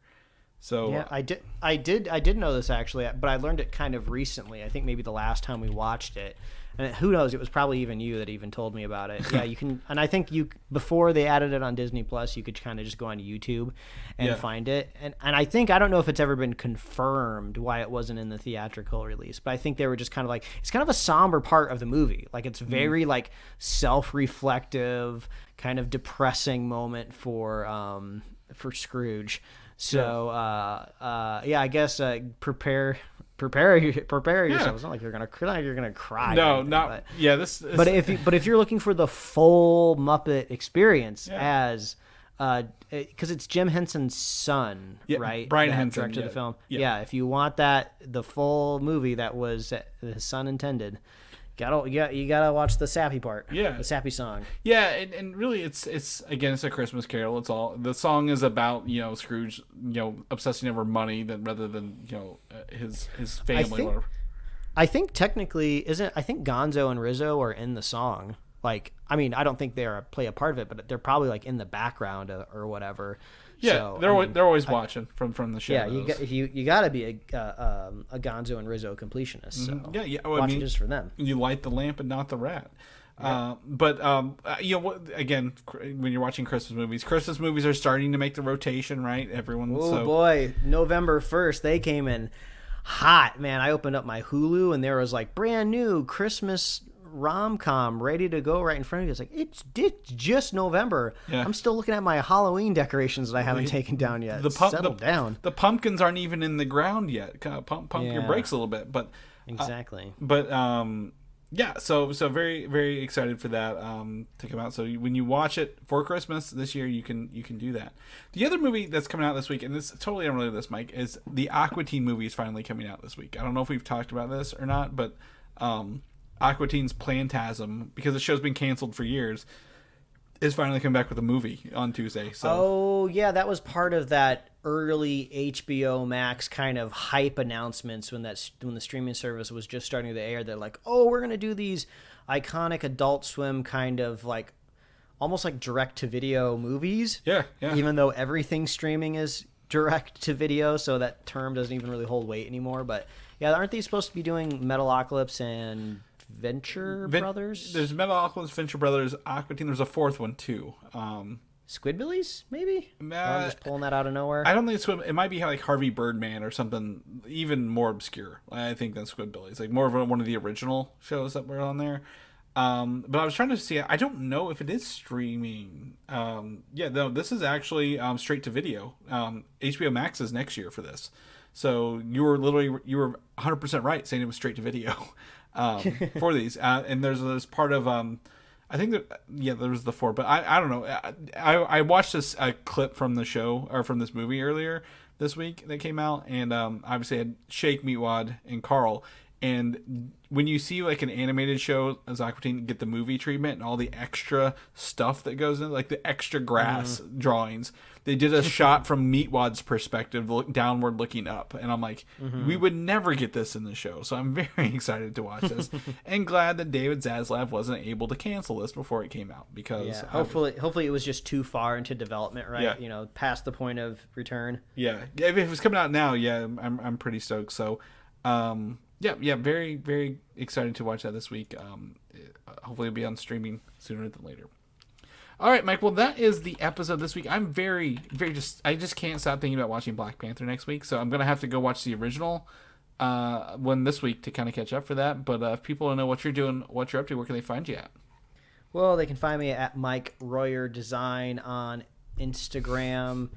So yeah, I did know this actually, but I learned it kind of recently. I think maybe the last time we watched it, and who knows, it was probably even you that even told me about it. Yeah, you can, and I think before they added it on Disney Plus, you could kind of just go onto YouTube and find it. And I don't know if it's ever been confirmed why it wasn't in the theatrical release, but I think they were just kind of like, it's kind of a somber part of the movie. Like it's very like self-reflective, kind of depressing moment for Scrooge. So I guess prepare prepare yourself. It's not like you're gonna cry. No, anything, not but if you're looking for the full Muppet experience as because it's Jim Henson's son, right? Brian that Henson directed the film. Yeah. If you want the full movie that was his son intended, you gotta watch the sappy part. Yeah, the sappy song. Yeah, and really, it's again, it's a Christmas Carol. It's all the song is about Scrooge obsessing over money rather than his family. I think technically I think Gonzo and Rizzo are in the song. Like, I mean, I don't think they play a part of it, but they're probably like in the background or whatever. Yeah, so, they're always watching from the show. Yeah, you got to be a Gonzo and Rizzo completionist. So watch it just for them. You light the lamp and not the rat. Yeah. Again, when you're watching Christmas movies are starting to make the rotation, right? Boy, November 1st, they came in hot, man. I opened up my Hulu and there was like brand new Christmas rom-com ready to go right in front of you. It's like it's just November. I'm still looking at my Halloween decorations that I haven't taken down yet. Settle down. The pumpkins aren't even in the ground yet. Kind of pump your brakes a little bit, but exactly. So very, very excited for that to come out. So when you watch it for Christmas this year, you can do that. The other movie that's coming out this week, and this is totally unrelated to this, Mike, is the Aqua Teen movie is finally coming out this week. I don't know if we've talked about this or not, but Aqua Teen's Plantasm, because the show's been canceled for years, is finally coming back with a movie on Tuesday. So that was part of that early HBO Max kind of hype announcements when the streaming service was just starting to air. They're like, we're gonna do these iconic Adult Swim kind of like almost like direct to video movies. Yeah. Even though everything streaming is direct to video, so that term doesn't even really hold weight anymore. But yeah, aren't they supposed to be doing Metalocalypse and Venture Brothers? There's Metalocalypse, Venture Brothers, Aqua Teen. There's a fourth one too. Squidbillies, maybe? I'm just pulling that out of nowhere. I don't think it might be like Harvey Birdman or something even more obscure, I think, than Squidbillies. Like more of one of the original shows that were on there. But I was trying to see. I don't know if it is streaming. This is actually straight to video. HBO Max is next year for this. So you were 100% right saying it was straight to video. For these, and there's part of I think that there was the 4, but I don't know. I watched this clip from the show or from this movie earlier this week that came out, and obviously had Shake, Meatwad, and Carl. And when you see like an animated show as Aqua Teen get the movie treatment and all the extra stuff that goes in, like the extra grass drawings, they did a shot from Meatwad's perspective, downward looking up. And I'm like, we would never get this in the show. So I'm very excited to watch this and glad that David Zaslav wasn't able to cancel this before it came out, because hopefully it was just too far into development, right? Yeah. Past the point of return. Yeah. If it was coming out now, I'm pretty stoked. So, very, very excited to watch that this week. Hopefully it'll be on streaming sooner than later. All right, Mike. Well, that is the episode this week. I'm very, very I just can't stop thinking about watching Black Panther next week. So I'm going to have to go watch the original one this week to kind of catch up for that. But if people want to know what you're doing, what you're up to, where can they find you at? Well, they can find me at Mike Royer Design on Instagram,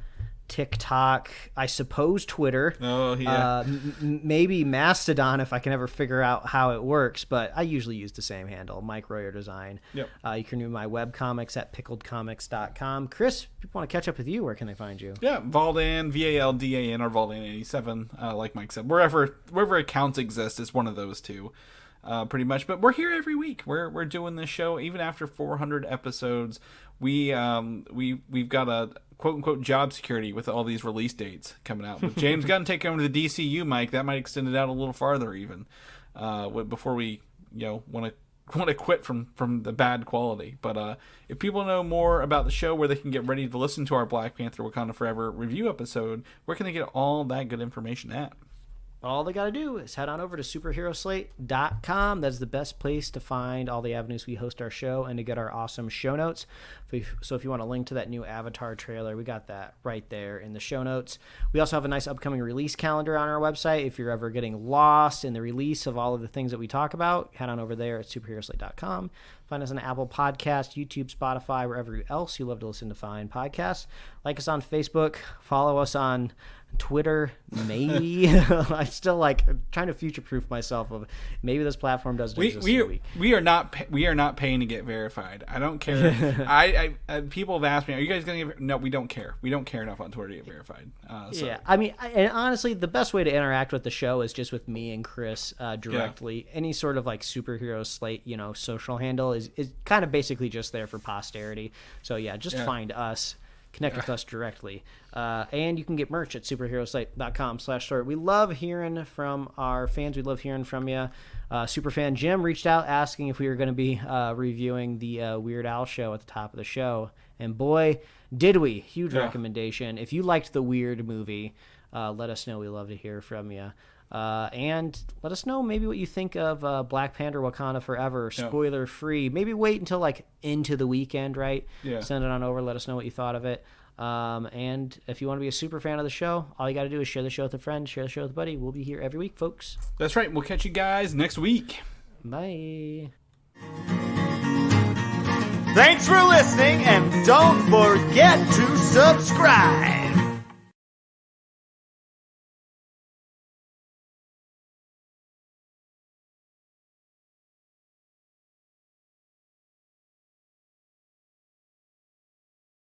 TikTok, I suppose Twitter. Oh, yeah. Maybe Mastodon if I can ever figure out how it works, but I usually use the same handle, Mike Royer Design. Yep. You can read my webcomics at pickledcomics.com. Chris, if people want to catch up with you, where can they find you? Yeah, Valdan, Valdan, or Valdan87, like Mike said. Wherever accounts exist, it's one of those two. Pretty much, but we're here every week. We're doing this show even after 400 episodes. We've got a quote unquote job security with all these release dates coming out. With James Gunn taking over the DCU, Mike, that might extend it out a little farther even before we want to quit from the bad quality. But if people know more about the show, where they can get ready to listen to our Black Panther Wakanda Forever review episode, where can they get all that good information at? All they got to do is head on over to superheroslate.com. That's the best place to find all the avenues we host our show and to get our awesome show notes. So if you want to link to that new Avatar trailer, we got that right there in the show notes. We also have a nice upcoming release calendar on our website. If you're ever getting lost in the release of all of the things that we talk about, head on over there at superheroslate.com. Find us on Apple Podcasts, YouTube, Spotify, wherever else you love to listen to fine podcasts. Like us on Facebook. Follow us on Twitter, maybe. I'm still like trying to future-proof myself of maybe this platform doesn't exist in a week. We are not paying to get verified. I don't care. I people have asked me, are you guys going to get? No, we don't care. We don't care enough on Twitter to get verified. Yeah, I mean, and honestly, the best way to interact with the show is just with me and Chris directly. Yeah. Any sort of like Superhero Slate, social handle is kind of basically just there for posterity. So yeah, just find us. Connect with us directly. And you can get merch at superheroslate.com/store. We love hearing from our fans. We love hearing from you. Superfan Jim reached out asking if we were going to be reviewing the Weird Al show at the top of the show. And boy, did we. Huge recommendation. If you liked the Weird movie, let us know. We love to hear from you. And let us know maybe what you think of Black Panther Wakanda Forever, spoiler free. Maybe wait until like into the weekend, right? Yeah. Send it on over. Let us know what you thought of it. And if you want to be a super fan of the show, all you got to do is share the show with a friend, share the show with a buddy. We'll be here every week, folks. That's right. We'll catch you guys next week. Bye. Thanks for listening, and don't forget to subscribe.